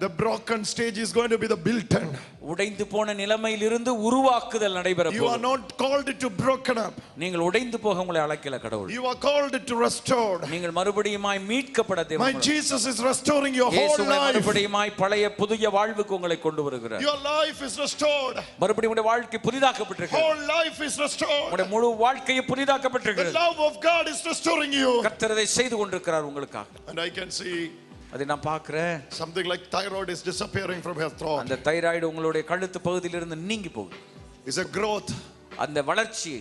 The broken stage is going to be the built-in. உடைந்து போன நிலைமையில் இருந்து உருவாக்குதல் நடைபெற You are போகுது. not called to broken up. நீங்கள் உடைந்து போக உங்களை அழைக்கல கடவுள். You are called to restored. நீங்கள் மறுபடியுமாய் மீட்கப்பட My தேவன். Jesus is restoring your இயேசு whole உங்களை life. மறுபடியுமாய் பழைய புதிய வாழ்வுக்கு உங்களை கொண்டு வருகிறார். Your life is restored. மறுபடியும் உங்களுடைய வாழ்க்கை புதிதாக்கப்பட்டிருக்கிறது. Whole life is restored. உங்களுடைய முழு வாழ்க்கையை The புதிதாக்கப்பட்டிருக்கிறது. love of God is restoring you. கர்த்தர் அதை செய்து கொண்டிருக்கிறார் உங்களுக்காக. And I can see அதை நான் பார்க்கிறேன். something like thyroid is disappearing from her throat. அந்த தைராய்டு உங்களுடைய கழுத்து பகுதியிலிருந்து நீங்கி போகுது. It's a growth. அந்த வளர்ச்சி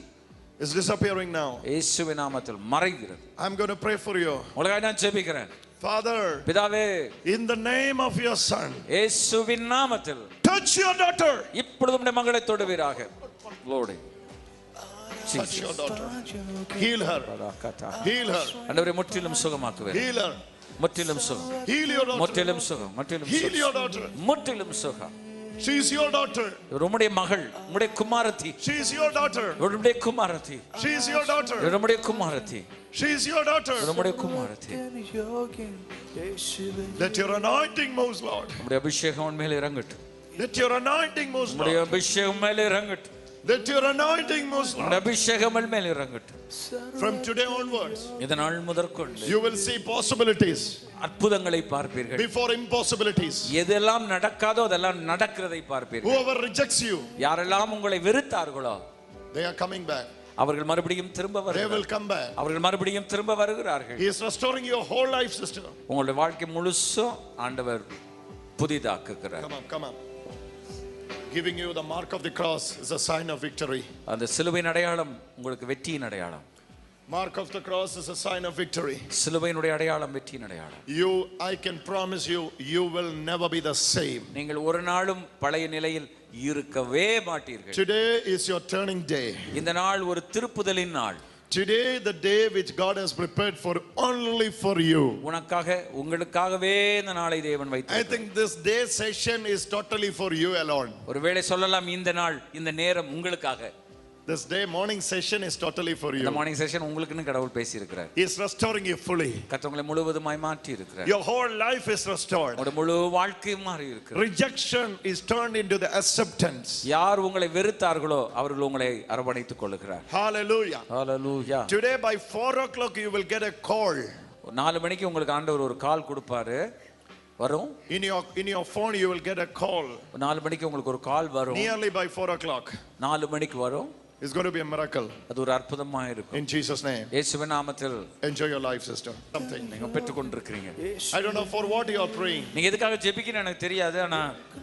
It's disappearing now. இயேசுவின் நாமத்தில் மறைகிறது. I'm going to pray for you. உங்களுக்காக நான் ஜெபிக்கிறேன். Father, பிதாவே, in the name of your son, இயேசுவின் நாமத்தில் touch your daughter. இப்பொழுது உம்முடைய மகளை தொடுவீராக. Lord, Touch your daughter. Heal her. Heal her. ஆண்டவரே முற்றிலும் சுகமாக்குவீர். Heal her. முற்றிலும் சுகம். Heal your daughter. முற்றிலும் சுகம். முற்றிலும் Heal சுகம். your daughter. முற்றிலும் சுகம். She is your daughter. உம்முடைய மகள், உம்முடைய குமாரத்தி. She is your daughter. உம்முடைய குமாரத்தி. She is your daughter. உம்முடைய குமாரத்தி. She is your daughter. உம்முடைய குமாரத்தி. Let your anointing move, Lord. உம்முடைய அபிஷேகம் உன் மேலே இறங்கட்டும். Let your anointing move, உம்முடைய Lord. அபிஷேகம் மேலே இறங்கட்டும். Let your anointing move, உம்முடைய Lord. அபிஷேகம் உன் மேலே இறங்கட்டும். From today onwards, இதனால் முதற்கொண்டு you will see possibilities அற்புதங்களை பார்ப்பீர்கள். before impossibilities. எதெல்லாம் நடக்காதோ அதெல்லாம் நடக்கிறதை பார்ப்பீர்கள். Whoever rejects you, யாரெல்லாம் உங்களை வெறுத்தார்களோ they are coming back. அவர்கள் மறுபடியும் திரும்ப They will வருகிறார்கள். come back. அவர்கள் மறுபடியும் திரும்ப வருகிறார்கள். He is restoring your whole life, sister. உங்களுடைய வாழ்க்கை முழுசும் ஆண்டவர் புதிதாக்குகிறார். Come up, come up. Giving you the mark of the cross is a sign of victory. அந்த சிலுவையின் அடையாளம் உங்களுக்கு வெற்றியின் அடையாளம். Mark of the cross is a sign of victory. சிலுவையினுடைய அடையாளம் வெற்றியின் அடையாளம். I can promise you, you will never be the same. நீங்கள் ஒரு நாளும் பழைய நிலையில் இருக்கவே மாட்டீர்கள். Today is your turning day. இந்த நாள் ஒரு திருப்புதலின் நாள். Today the day which God has prepared for only for you. உனக்காக உங்களுக்காகவே இந்த நாளை தேவன் வைத்தார். I think this day session is totally for you alone. ஒருவேளை சொல்லலாம் இந்த நாள் இந்த நேரம் உங்களுக்காக. This day morning session is totally for you. இந்த மார்னிங் செஷன் உங்களுக்குன்னு கடவுள் பேசி இருக்கிறார். He is restoring you fully. கர்த்தர் உங்களை முழுவதுமாய் மாற்றி இருக்கிறார். Your whole life is restored. உங்களுடைய முழு வாழ்க்கை மாறி இருக்கிறது. Rejection is turned into the acceptance. யார் உங்களை வெறுத்தார்களோ அவர்கள் உங்களை அரவணைத்துக் கொள்கிறார். Hallelujah. Hallelujah. Today by 4 o'clock you will get a call. 4 மணிக்கு உங்களுக்கு ஆண்டவர் ஒரு கால் கொடுப்பாரு. வரும். In your phone you will get a call. 4 மணிக்கு உங்களுக்கு ஒரு கால் வரும். Nearly by 4 o'clock. 4 மணிக்கு வரும். It's going to be a miracle. அது ஒரு அற்புதமா இருக்கும். In Jesus name. இயேசுவின் நாமத்தில் Enjoy your life, sister. Something. நீங்க பெற்றுக் கொண்டிருக்கிறீங்க. I don't know for what you are praying. நீங்க எதுக்காக ஜெபிக்கிறீங்க எனக்கு தெரியாது. ஆனா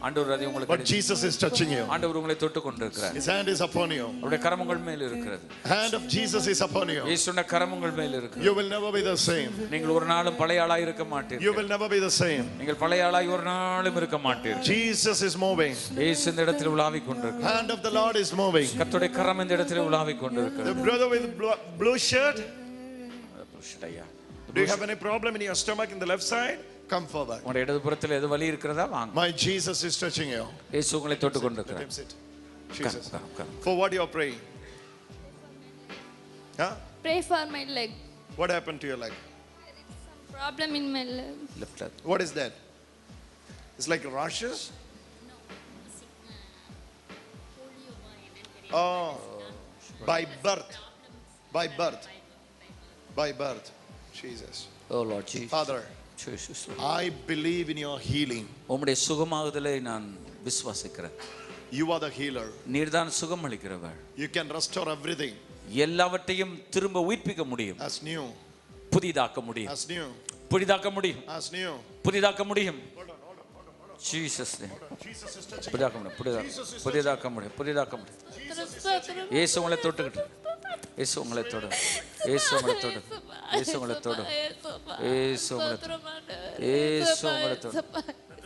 ஆண்டவர் அதை உங்களுக்கு But Jesus is touching you. ஆண்டவர் உங்களை தொட்டு கொண்டிருக்கிறார். His hand is upon you. அவருடைய கரம் உங்கள் மேல் இருக்கிறது. Hand of Jesus is upon you. இயேசுவின் கரம் உங்கள் மேல் இருக்கிறது. You will never be the same. நீங்கள் ஒரு நாளும் பழைய ஆளாய் இருக்க மாட்டீர்கள். You will never be the same. நீங்கள் பழைய ஆளாய் ஒரு நாளும் இருக்க மாட்டீர்கள். Jesus is moving. இயேசு இந்த இடத்தில் உலாவிக் கொண்டிருக்கிறார். Hand of the Lord is moving. கர்த்தருடைய கரம் இந்த இடத்தில் உலாவிக் The brother with blue shirt. Do you have any problem in your stomach in the left side? Come forward. உங்களுடைய இடது புறத்தில் எது வலி இருக்கிறதா வாங்க. My Jesus is touching you. இயேசு உங்களை தொட்டு Let கொண்டிருக்கிறார். him sit. Jesus. come. For what you are praying? Huh? Pray for my leg. What happened to your leg? Some problem in my leg. Left leg. What is that? It's like rashes? Oh, by birth. By birth. By birth. Jesus. Oh Lord Jesus. Father, Jesus. I believe in your healing. உம்முடைய சுகமாகுதலை நான் விசுவாசிக்கிறேன். You are the healer. நீர்தான் சுகம் அளிக்கிறவர். You can restore everything எல்லாவற்றையும் திரும்ப உயிர்ப்பிக்க முடியும். as new. புதிதாக்க முடியும். As new. புதிதாக்க முடியும். As new. புதிதாக்க முடியும். Jesus Jesus is touching. புதிதாக்க முடியும். புதிதாக்க முடியும். புதிதாக்க முடியும். இயேசு உங்களை தொட்டுக்கிட்டு. இயேசு உங்களை தொடு. இயேசு உங்களை தொடு. இயேசு உங்களை தொடு. இயேசு உங்களை தொடு. இயேசு உங்களை தொடு.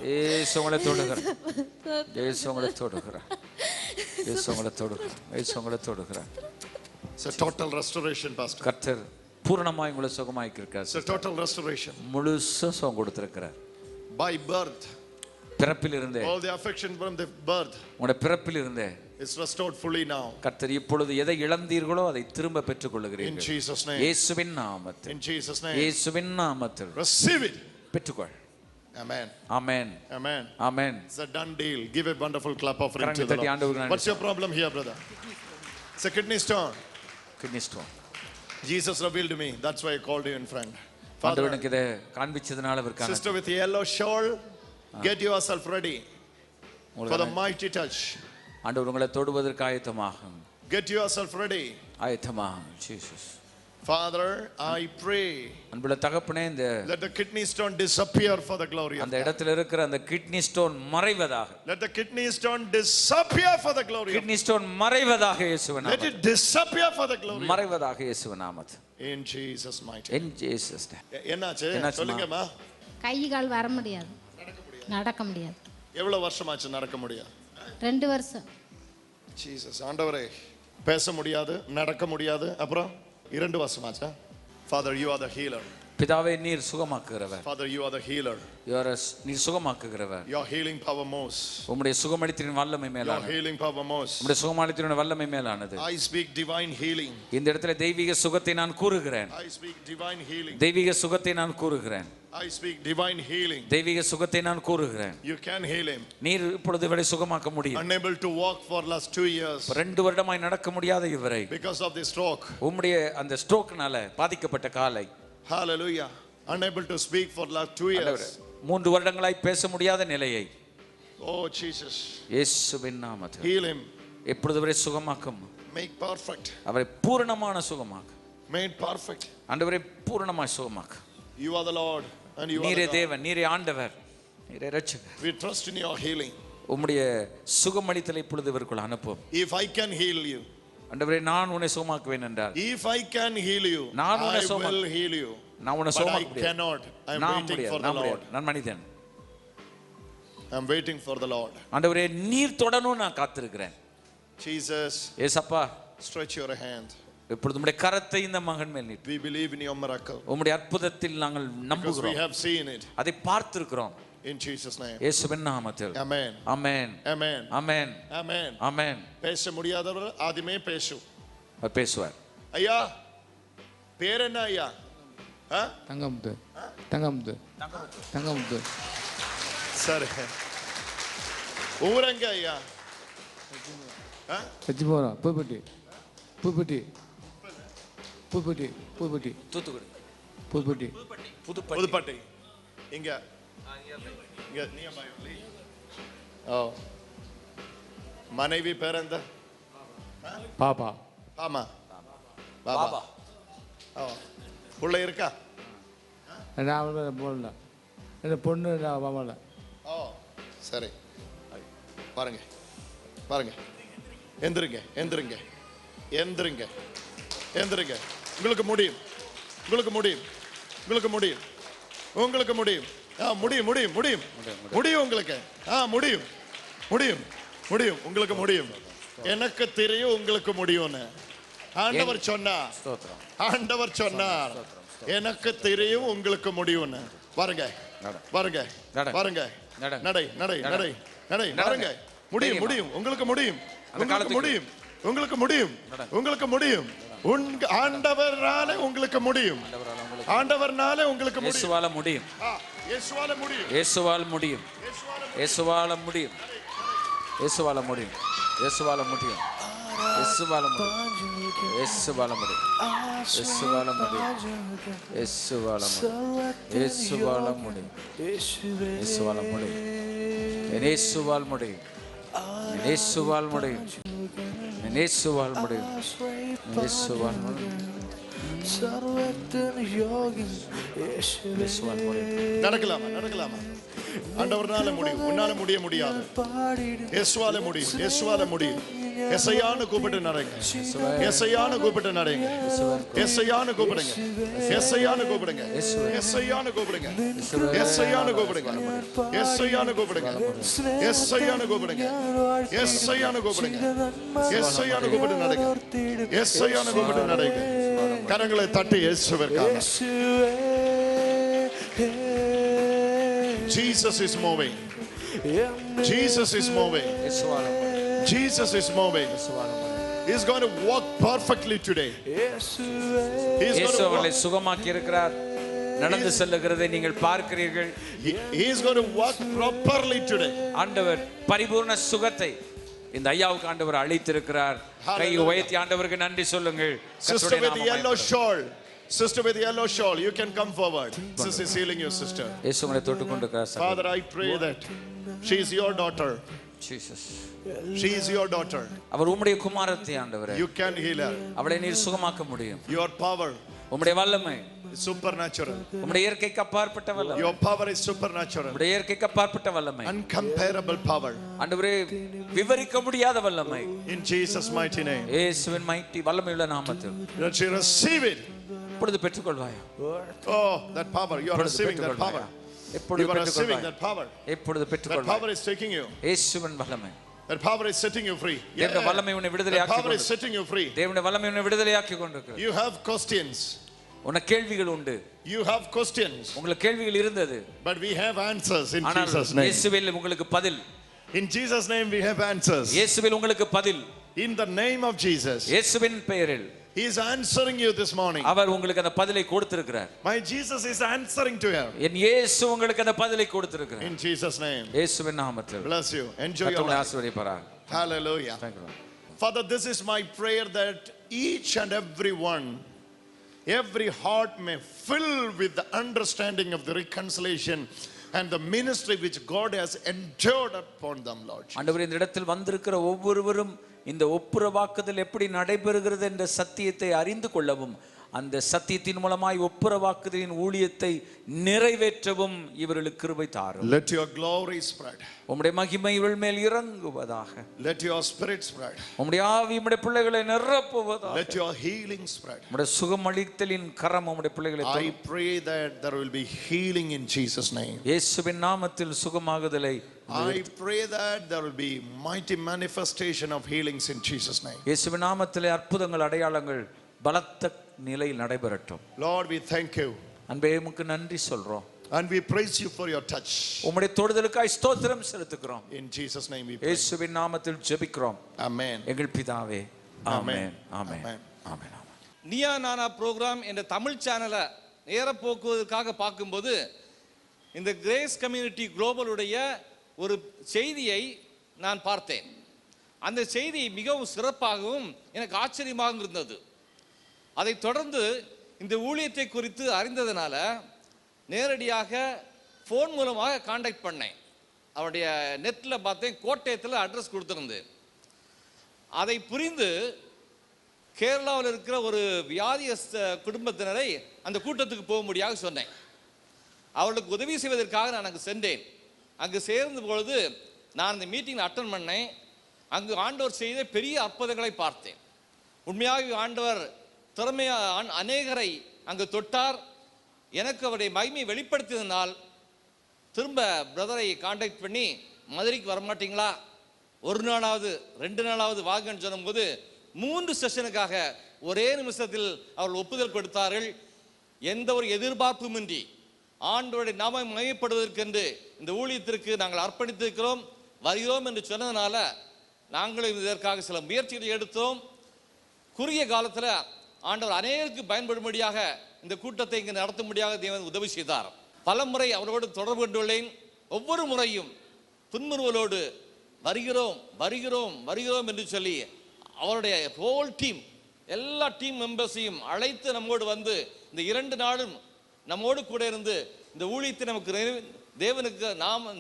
இயேசு உங்களை தொடுகிறார். இயேசு உங்களை தொடுகிறார். இயேசு உங்களை தொடுகிறார். இயேசு உங்களை தொடுகிறார். It's a total restoration, Pastor. கர்த்தர் பூரணமாய் உங்களை சுகமாக்கியிருக்கார். It's a total restoration. முழுசா சுகம் கொடுத்திருக்கிறார். By birth. பிறப்பில் இருந்தே. All the affection from the birth. உங்களுடைய பிறப்பில் இருந்தே. It's restored fully now. கர்த்தர் இப்பொழுது எதை இழந்தீர்களோ அதை திரும்ப பெற்றுக் In கொள்ளுகிறீர்கள். Jesus' name. இயேசுவின் நாமத்தில். In Jesus' name. இயேசுவின் நாமத்தில். Receive it. பெற்றுக்கொள். Amen. Amen. Amen. Amen. It's a done deal. Give a wonderful clap offering to கரங்களை the தட்டி ஆண்டவருக்கு Lord. நன்றி What's your problem here, brother? It's a kidney stone. Kidney stone. Jesus revealed to me. That's why I called you in front. ஆண்டவர் Father, எனக்கு இதை காண்பிச்சதுனால அவருக்கான sister with yellow shawl, get yourself ready for the mighty touch. ஆண்டவர் உங்களை தொடுவதற்கு ஆயத்தமாகும். Get yourself ready. ஆயத்தமாகும். Jesus. Father, I pray. அன்புள்ள தகப்பனே இந்த Let the kidney stone disappear for the glory of அந்த God. இடத்துல இருக்கிற அந்த கிட்னி ஸ்டோன் மறைவதாக. Let the kidney stone disappear for the glory of kidney stone மறைவதாக இயேசுவின் God. Let நாமத்தில். it disappear for the glory of God. மறைவதாக இயேசுவின் நாமத்தில். In Jesus' mighty In Jesus name. என்னாச்சு என்னாச்சும்மா? சொல்லுங்கம்மா. கை கால் வர முடியாது, நடக்க முடியாது. எவ்வளவு வருஷமாச்சு நடக்க முடியாது? 2 வருஷம். ஜீசஸ் ஆண்டவரே, பேச முடியாது, நடக்க முடியாது, அப்புறம் 2 வருஷமாச்சா? Father, you are the healer. பிதாவே நீர் சுகமாக்குகிறவர். Father, you are the healer. நீர் சுகமாக்குகிறவர். Your healing power moves. உம்முடைய சுகமளித்தின் வல்லமை Your மேலானது. healing power moves. உம்முடைய சுகமளித்தின் வல்லமை மேலானது. I speak divine healing. இந்த இடத்துல தெய்வீக சுகத்தை நான் கூறுகிறேன். I speak divine healing. தெய்வீக சுகத்தை நான் கூறுகிறேன். I speak divine healing. தெய்வீக சுகத்தை நான் கூறுகிறேன். You can heal him. நீர் இப்பொழுது இவரை சுகமாக்க முடியும். Unable to walk for last 2 years 2 வருடமாய் நடக்க முடியாத இவரை because of the stroke. உம்முடைய அந்த ஸ்ட்ரோக்னால பாதிக்கப்பட்ட காலை. Hallelujah. Unable to speak for last 2 years. 3 வருடங்களாய் பேச முடியாத நிலையை. Oh Jesus. இயேசுவின் நாமத்தில். Heal him. இப்பொழுது இவரை சுகமாக்கும். Make perfect. அவரை பூரணமான சுகமாக்கு. Made perfect. ஆண்டவரை பூரணமாய் சுகமாக்கு. You are the Lord and you are நீரே the God. தேவன், நீரே ஆண்டவர், நீரே இரட்சகர். We trust in your healing. உம்முடைய சுகமளித்தலை இப்பொழுது இவருக்குள் அனுப்பும். If I can heal you, ஆண்டவரே நான் உன்னை சுகமாக்குவேன் என்றார். if I can heal you, நான் உன்னை I will heal you. நான் உன்னை But I சுகமாக்க முடியாது. cannot. I am நான் waiting for முடியாது. the நான் Lord. முடியாது. நான் மனிதன். I am waiting for the Lord. ஆண்டவரே நீர் தொடணும் நான் காத்திருக்கிறேன். Jesus, ஏசப்பா stretch your hand. இப்பொழுது உம்முடைய கரத்தை இந்த மகன் மேல் நீட்டு. We believe in your miracle. உம்முடைய அற்புதத்தில் நாங்கள் Because we நம்புகிறோம். have seen it. அதை பார்த்திருக்கிறோம். In Jesus' name. இயேசுவின் நாமத்தில். Amen. ஆமென். Amen. ஆமென். Amen. ஆமென். பேச முடியாதவர் ஆதிமே பேசு. அவர் பேசுவார். ஐயா பேர் என்ன ஐயா? தங்கமுத்து தங்கமுத்து தங்கமுத்து. சரி. ஊரங்க ஐயா? கச்சிபோரம் பூப்பட்டி பூப்பட்டி பூப்பட்டி பூப்பட்டி தூத்துக்குடி. பூப்பட்டி புதுப்பட்டி. இங்க இங்க nearby only. ஓ மனைவி பேர் என்ன? பாப்பா ஆமா பாபா. ஓ புள்ள இருக்கா? நான் போடல இந்த பொண்ணு நான் பாப்பால. ஓ சரி. பாருங்க பாருங்க. எந்திருங்க எந்திருங்க எந்திருங்க எந்திருங்க. உங்களுக்கு முடியும் உங்களுக்கு முடியும் உங்களுக்கு முடியும் உங்களுக்கு முடியும். முடியும் முடியும் முடியும் முடியும் உங்களுக்கு. முடியும் முடியும் முடியும் உங்களுக்கு முடியும். எனக்கு தெரியும் உங்களுக்கு முடியும்னு. ஆண்டவர் சொன்னார். ஆண்டவர் சொன்னார் எனக்கு தெரியும் உங்களுக்கு முடியும்னு. பாருங்க பாருங்க பாருங்க. நடை நடை நடை நடை பாருங்க. முடியும் முடியும் உங்களுக்கு முடியும் உங்களுக்கு முடியும் உங்களுக்கு முடியும் உங்களுக்கு முடியும். ஆண்டவராலே உங்களுக்கு முடியும். ஆண்டவராலே உங்களுக்கு முடியும். இயேசுவால முடியும். இயேசுவால முடியும். இயேசுவால முடியும். இயேசுவால முடியும். இயேசுவால முடியும். இயேசுவால முடியும். இயேசுவால முடியும். இயேசுவால முடியும். இயேசுவால முடியும். இயேசுவால முடியும். இயேசுவால முடியும். இயேசுவால முடியும். இயேசுவால் முடியும். இயேசுவால் முடியும். இயேசுவால் முடியும். இயேசுவால் முடியும். நடக்கலாமா நடக்கலாமா? ஆண்டவர்னால முடியும். உன்னால முடியாது. இயேசுவால முடியும். இயேசுவால முடியும். எசையான்னு கூப்பிட்டு நடங்க. எசையான்னு கூப்பிட்டு நடங்க. எசையான்னு கூப்பிடுங்க. எசையான்னு கூப்பிடுங்க. எசையான்னு கூப்பிடுங்க. எசையான்னு கூப்பிடுங்க. எசையான்னு கூப்பிடுங்க. எசையான்னு கூப்பிடுங்க. எசையான்னு கூப்பிடுங்க. எசையான்னு கூப்பிட்டு நடங்க. எசையான்னு கூப்பிட்டு நடங்க. கரங்களை தட்டி இயேசுவிற்காக. Jesus is moving. Jesus is moving. Jesus is moving. He's going to walk perfectly today. இயேசு அவர்களை சுகமாக்கி இருக்கிறார். நடந்து செல்லுகிறதை நீங்கள் பார்க்கிறீர்கள். He is going to walk properly today. ஆண்டவர் பரிபூர்ண சுகத்தை இந்த ஐயாவுக்கு ஆண்டவர் அளித்திருக்கிறார். கை உயர்த்தி ஆண்டவருக்கு நன்றி சொல்லுங்கள். Sister with the yellow shawl. Sister with the yellow shawl, you can come forward. Sister is healing you, sister. இயேசு உங்களை தொட்டுக்கொண்டிருக்கிறார். Father, I pray that she is your daughter. Jesus. She is your daughter. அவர் உம்முடைய குமாரத்தி ஆண்டவரே. You can heal her. அவளை நீர் சுகமாக்க முடியும். Your power உம்முடைய வல்லமை supernatural. உம்முடைய இயற்கைக்கு அப்பாற்பட்ட வல்லமை. Your power is supernatural. உம்முடைய இயற்கைக்கு அப்பாற்பட்ட வல்லமை. Uncomparable power. ஆண்டவரே விவரிக்க முடியாத வல்லமை. In Jesus mighty name. இயேசுவின் mighty வல்லமையுள்ள நாமத்தில். Let she receive it. இப்பொழுது பெற்றுக்கொள்வாய். Oh, that power. You are receiving that power. இப்பொழுது You are receiving பெற்றுக்கொள்வாய். that power. இப்பொழுது That பெற்றுக்கொள்வாய். power is taking you. இயேசுவின் வல்லமை. That power is setting you free. தேவனுடைய வல்லமை உன்னை விடுதலையாக்கி That power is கொண்டிருக்கிறது. setting you free. தேவனுடைய வல்லமை உன்னை விடுதலையாக்கி கொண்டிருக்கிறது. You have questions. உனக்கு கேள்விகள் உண்டு. You have questions. உங்களுக்கு கேள்விகள் இருந்தது. But we have answers in ஆனால் Jesus name. இயேசுவில் உங்களுக்கு பதில். In Jesus name we have answers. இயேசுவில் உங்களுக்கு பதில். In the name of Jesus. இயேசுவின் பெயரில் He is answering you this morning. அவர் உங்களுக்கு அந்த பதிலை கொடுத்திருக்கிறார். My Jesus is answering to her. என் இயேசு உங்களுக்கு அந்த பதிலை கொடுத்திருக்கிறார். In Jesus name. இயேசுவின் நாமத்தில். Bless you. Enjoy your கர்த்தர் life. ஆசீர்வதிப்பாராக. Hallelujah. Thank you. Father, this is my prayer that each and every one, every heart may fill with the understanding of the reconciliation and the ministry which God has endured upon them, Lord. ஆண்டவரே இந்த இடத்தில் வந்திருக்கிற ஒவ்வொருவரும் இந்த ஒப்புரவாக்குதல் எப்படி நடைபெறுகிறது என்ற சத்தியத்தை அறிந்து கொள்ளவும் அந்த சத்தியத்தின் மூலமாய் ஒப்புரவாக்குதலின் ஊழியத்தை நிறைவேற்றவும் இவர்களுக்கு கிருபை தாரும். Let your glory spread. உம்முடைய மகிமை இவர்கள் மேல் இறங்குவதாக. Let your spirit spread. உம்முடைய ஆவி உம்முடைய பிள்ளைகளை நிரப்புவதாக. Let your healing spread. உம்முடைய சுகமளித்தலின் கரம் உம்முடைய பிள்ளைகளை I pray that there will be healing in Jesus' name. இயேசுவின் நாமத்தில் சுகமாகுதலை I pray that there will be mighty manifestation of healings in Jesus' name. இயேசுவின் நாமத்திலே அற்புதங்கள் அடையாளங்கள் பலத்த நிலையில் நடைபெறட்டும். Lord, we thank you. அன்பே உமக்கு நன்றி சொல்றோம். And we praise you for your touch. உம்முடைய தொடுதலுக்காய் ஸ்தோத்திரம் செலுத்துகிறோம். In Jesus' name we pray. இயேசுவின் நாமத்தில் ஜெபிக்கிறோம். Amen. எங்கள் பிதாவே. ஆமென். ஆமென். Amen. ஆமென். நியா நானா ப்ரோக்ராம் என்ற தமிழ் சேனலை நேர போக்குவதற்காக பார்க்கும்போது இந்த கிரேஸ் கம்யூனிட்டி குளோபலுடைய ஒரு செய்தியை நான் பார்த்தேன். அந்த செய்தி மிகவும் சிறப்பாகவும் எனக்கு ஆச்சரியமாகவும் இருந்தது. அதை தொடர்ந்து இந்த ஊழியத்தை குறித்து அறிந்ததனால நேரடியாக ஃபோன் மூலமாக காண்டாக்ட் பண்ணேன். அவருடைய நெட்டில் பார்த்தேன், கோட்டயத்தில் அட்ரஸ் கொடுத்துருந்தேன். அதை புரிந்து கேரளாவில் இருக்கிற ஒரு வியாதியஸ்த குடும்பத்தினரை அந்த கூட்டத்துக்கு போக முடியாது சொன்னேன். அவர்களுக்கு உதவி செய்வதற்காக நான் அங்கு சென்றேன். அங்கு சேர்ந்த பொழுது நான் அந்த மீட்டிங்கில் அட்டன் பண்ணேன். அங்கு ஆண்டவர் செய்த பெரிய அற்புதங்களை பார்த்தேன். உண்மையாக ஆண்டவர் திறமையாக அநேகரை அங்கு தொட்டார். எனக்கு அவருடைய மகிமை வெளிப்படுத்தியதனால் திரும்ப பிரதரை காண்டாக்ட் பண்ணி மதுரைக்கு வரமாட்டீங்களா, ஒரு நாளாவது 2 நாளாவது வாங்கன்னு சொன்னபோது 3 செஷனுக்காக ஒரே நிமிஷத்தில் அவர்கள் ஒப்புதல் கொடுத்தார்கள். எந்த ஒரு எதிர்பார்ப்புமின்றி ஆண்டவருடைய நாம மகிமைப்படுவதற்கென்று இந்த ஊழியத்திற்கு நாங்கள் அர்ப்பணித்திருக்கிறோம், வருகிறோம் என்று சொன்னதுனால நாங்களும் இதற்காக சில முயற்சிகளை எடுத்தோம். குறுகிய காலத்தில் ஆண்டவர் அநேகருக்கு பயன்படும்படியாக இந்த கூட்டத்தை இங்கு நடத்தும்படியாக தேவன் உதவி செய்தார். பல முறை அவரோடு தொடர்பு கொண்டுள்ளேன். ஒவ்வொரு முறையும் துன்முறுவலோடு வருகிறோம் வருகிறோம் வருகிறோம் என்று சொல்லி அவருடைய ஹோல் டீம், எல்லா டீம் மெம்பர்ஸையும் அழைத்து நம்மோடு வந்து இந்த 2 நாளும் நம்மோடு கூட இருந்து இந்த ஊழியத்தை நமக்கு தேவனுக்கு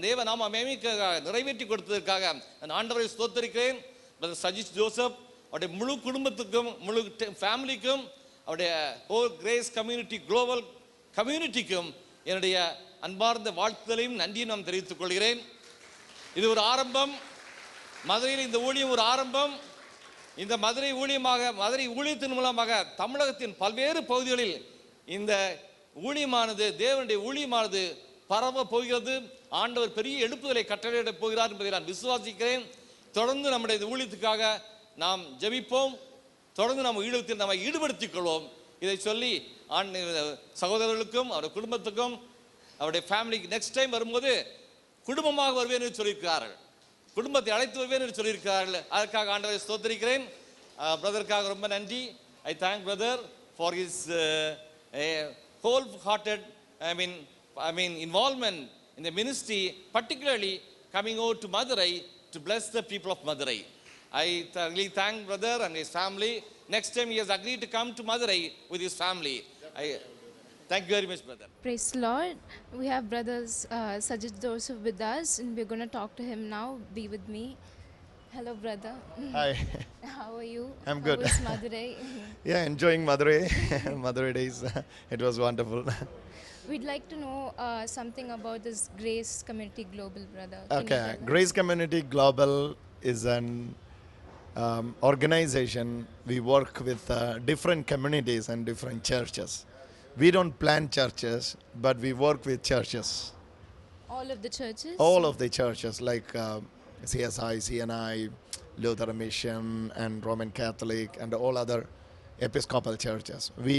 தேவ நாம நிறைவேற்றி கொடுத்ததற்காக நான் ஆண்டவரை ஸ்தோத்தரிக்கிறேன். சஜித் ஜோசப் அவருடைய முழு குடும்பத்துக்கும் முழு ஃபேமிலிக்கும் அவருடைய ஹோல் கிரேஸ் கம்யூனிட்டி குளோபல் கம்யூனிட்டிக்கும் என்னுடைய அன்பார்ந்த வாழ்த்துதலையும் நன்றியும் நான் தெரிவித்துக் கொள்கிறேன். இது ஒரு ஆரம்பம். மதுரையில் இந்த ஊழியம் ஒரு ஆரம்பம். இந்த மதுரை ஊழியத்தின் மூலமாக தமிழகத்தின் பல்வேறு பகுதிகளில் இந்த ஊழியமானது தேவனுடைய ஊழியமானது பரவ போகிறது. ஆண்டவர் பெரிய எழுப்புதலை கட்டளையிட போகிறார் என்பதை நான் விசுவாசிக்கிறேன். தொடர்ந்து நம்முடைய இந்த ஊழியத்துக்காக நாம் ஜெபிப்போம். தொடர்ந்து நம்ம நம்ம ஈடுபடுத்திக் கொள்வோம். இதை சொல்லி சகோதரர்களுக்கும் அவருடைய குடும்பத்துக்கும் அவருடைய ஃபேமிலிக்கு நெக்ஸ்ட் டைம் வரும்போது குடும்பமாக வருவேன் என்று சொல்லியிருக்கிறார்கள். குடும்பத்தை அழைத்து வருவேன் என்று சொல்லியிருக்கிறார்கள். அதற்காக ஆண்டவரை ஸ்தோத்திரிக்கிறேன். பிரதருக்காக ரொம்ப நன்றி. I thank brother for his whole hearted involvement in the ministry, particularly coming over to Madurai to bless the people of Madurai. I really thank brother and his family. Next time he has agreed to come to Madurai with his family. Thank you very much, brother. Praise the Lord. We have brothers Sajid Joseph with us, and we're going to talk to him now. Be with me. Hello, brother. Hi. How are you? I'm good. How is Madurai? Yeah, enjoying Madurai. Madurai days. It was wonderful. We'd like to know something about this Grace Community Global, brother. Okay, Grace Community Global is an organization. We work with different communities and different churches. We don't plant churches, but we work with churches. All of the churches? All of the churches like CSI, CNI, Lutheran Mission, and Roman Catholic, and all other Episcopal churches. We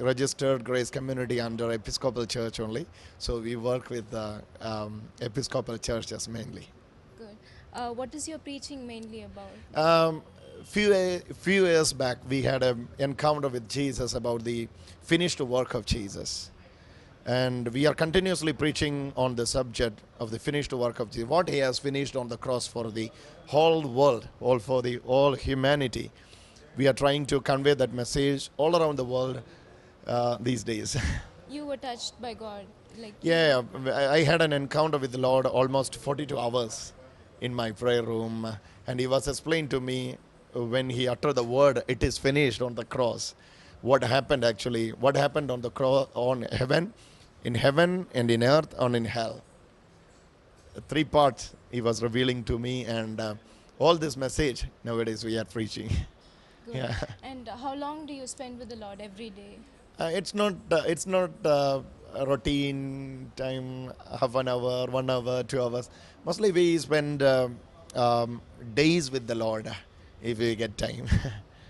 registered Grace Community under Episcopal Church only, so we work with the Episcopal churches mainly. Good. What is your preaching mainly about? Few years back, we had an encounter with Jesus about the finished work of Jesus. And we are continuously preaching on the subject of the finished work of Jesus. What he has finished on the cross for the whole world, for the all humanity. We are trying to convey that message all around the world these days. You were touched by God? I had an encounter with the Lord almost 42 hours in my prayer room. And he was explained to me when he uttered the word, "It is finished" on the cross. what happened actually, what happened on the cross, on heaven, in heaven and in earth and in hell. 3 parts he was revealing to me, and all this message nowadays we are preaching. Good. Yeah. And how long do you spend with the Lord every day? It's not a routine time, half an hour, 1 hour, 2 hours. Mostly we spend days with the Lord if we get time.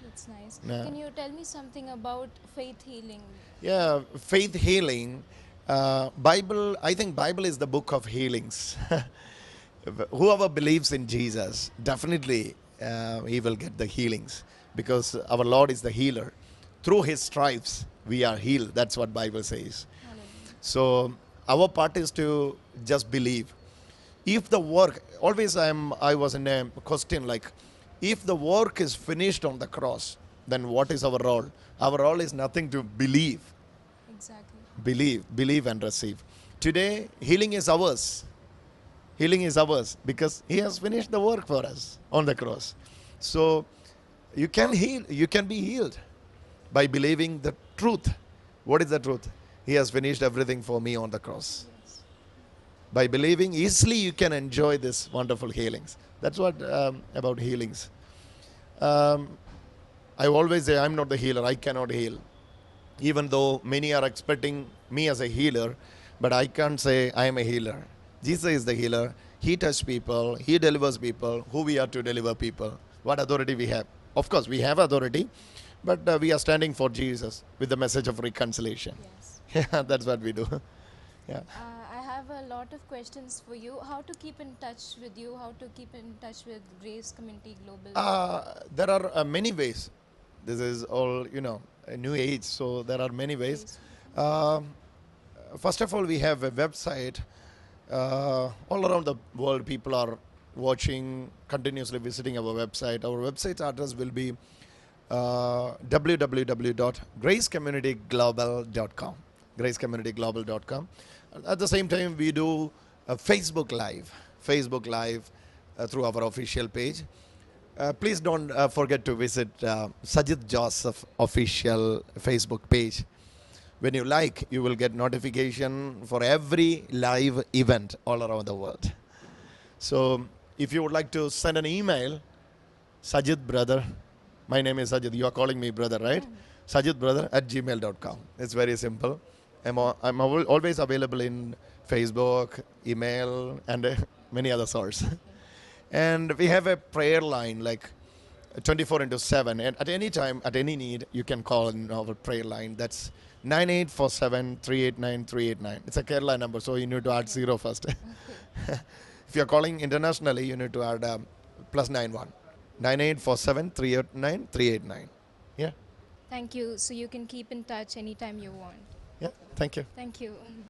That's nice. Yeah. Can you tell me something about faith healing? Yeah, faith healing. Bible. I think Bible is the book of healings. Whoever believes in Jesus, definitely he will get the healings, because our Lord is the healer. Through His stripes we are healed. That's what Bible says. Hallelujah. So our part is to just believe. If the work, always I was in a question like, if the work is finished on the cross, then what is our role? Our role is nothing to believe. Exactly. Believe and receive. Today, healing is ours. Healing is ours because He has finished the work for us on the cross. So you can heal, you can be healed by believing the truth. What is the truth? He has finished everything for me on the cross. Yes. By believing, easily you can enjoy this wonderful healings. That's what about healings. I always say I'm not the healer. I cannot heal. Even though many are expecting me as a healer, but I can't say I am a healer. Jesus is the healer. He touches people. He delivers people. Who we are to deliver people? What authority we have? Of course, we have authority, but we are standing for Jesus with the message of reconciliation. Yes. Yeah, that's what we do. Yeah. I have a lot of questions for you. How to keep in touch with you? How to keep in touch with Grace Community Global? There are many ways. This is all, a new age, so there are many ways. First of all, we have a website. All around the world, people are watching, continuously visiting our website. Our website address will be www.gracecommunityglobal.com. gracecommunityglobal.com. At the same time, we do a Facebook Live through our official page. Please don't forget to visit Sajid Joseph official Facebook page. When you like, you will get notification for every live event all around the world. So if you would like to send an email, Sajid brother, my name is Sajid, you are calling me brother, right? sajidbrother@gmail.com. It's very simple. I'm always available in Facebook, email, and many other sources. And we have a prayer line like 24/7. And at any time, at any need, you can call in our prayer line. That's 9847-389-389. It's a Kerala number, so you need to add 0 first. If you're calling internationally, you need to add +91. 9847-389-389. Yeah. Thank you. So you can keep in touch anytime you want. Yeah. Thank you. Thank you.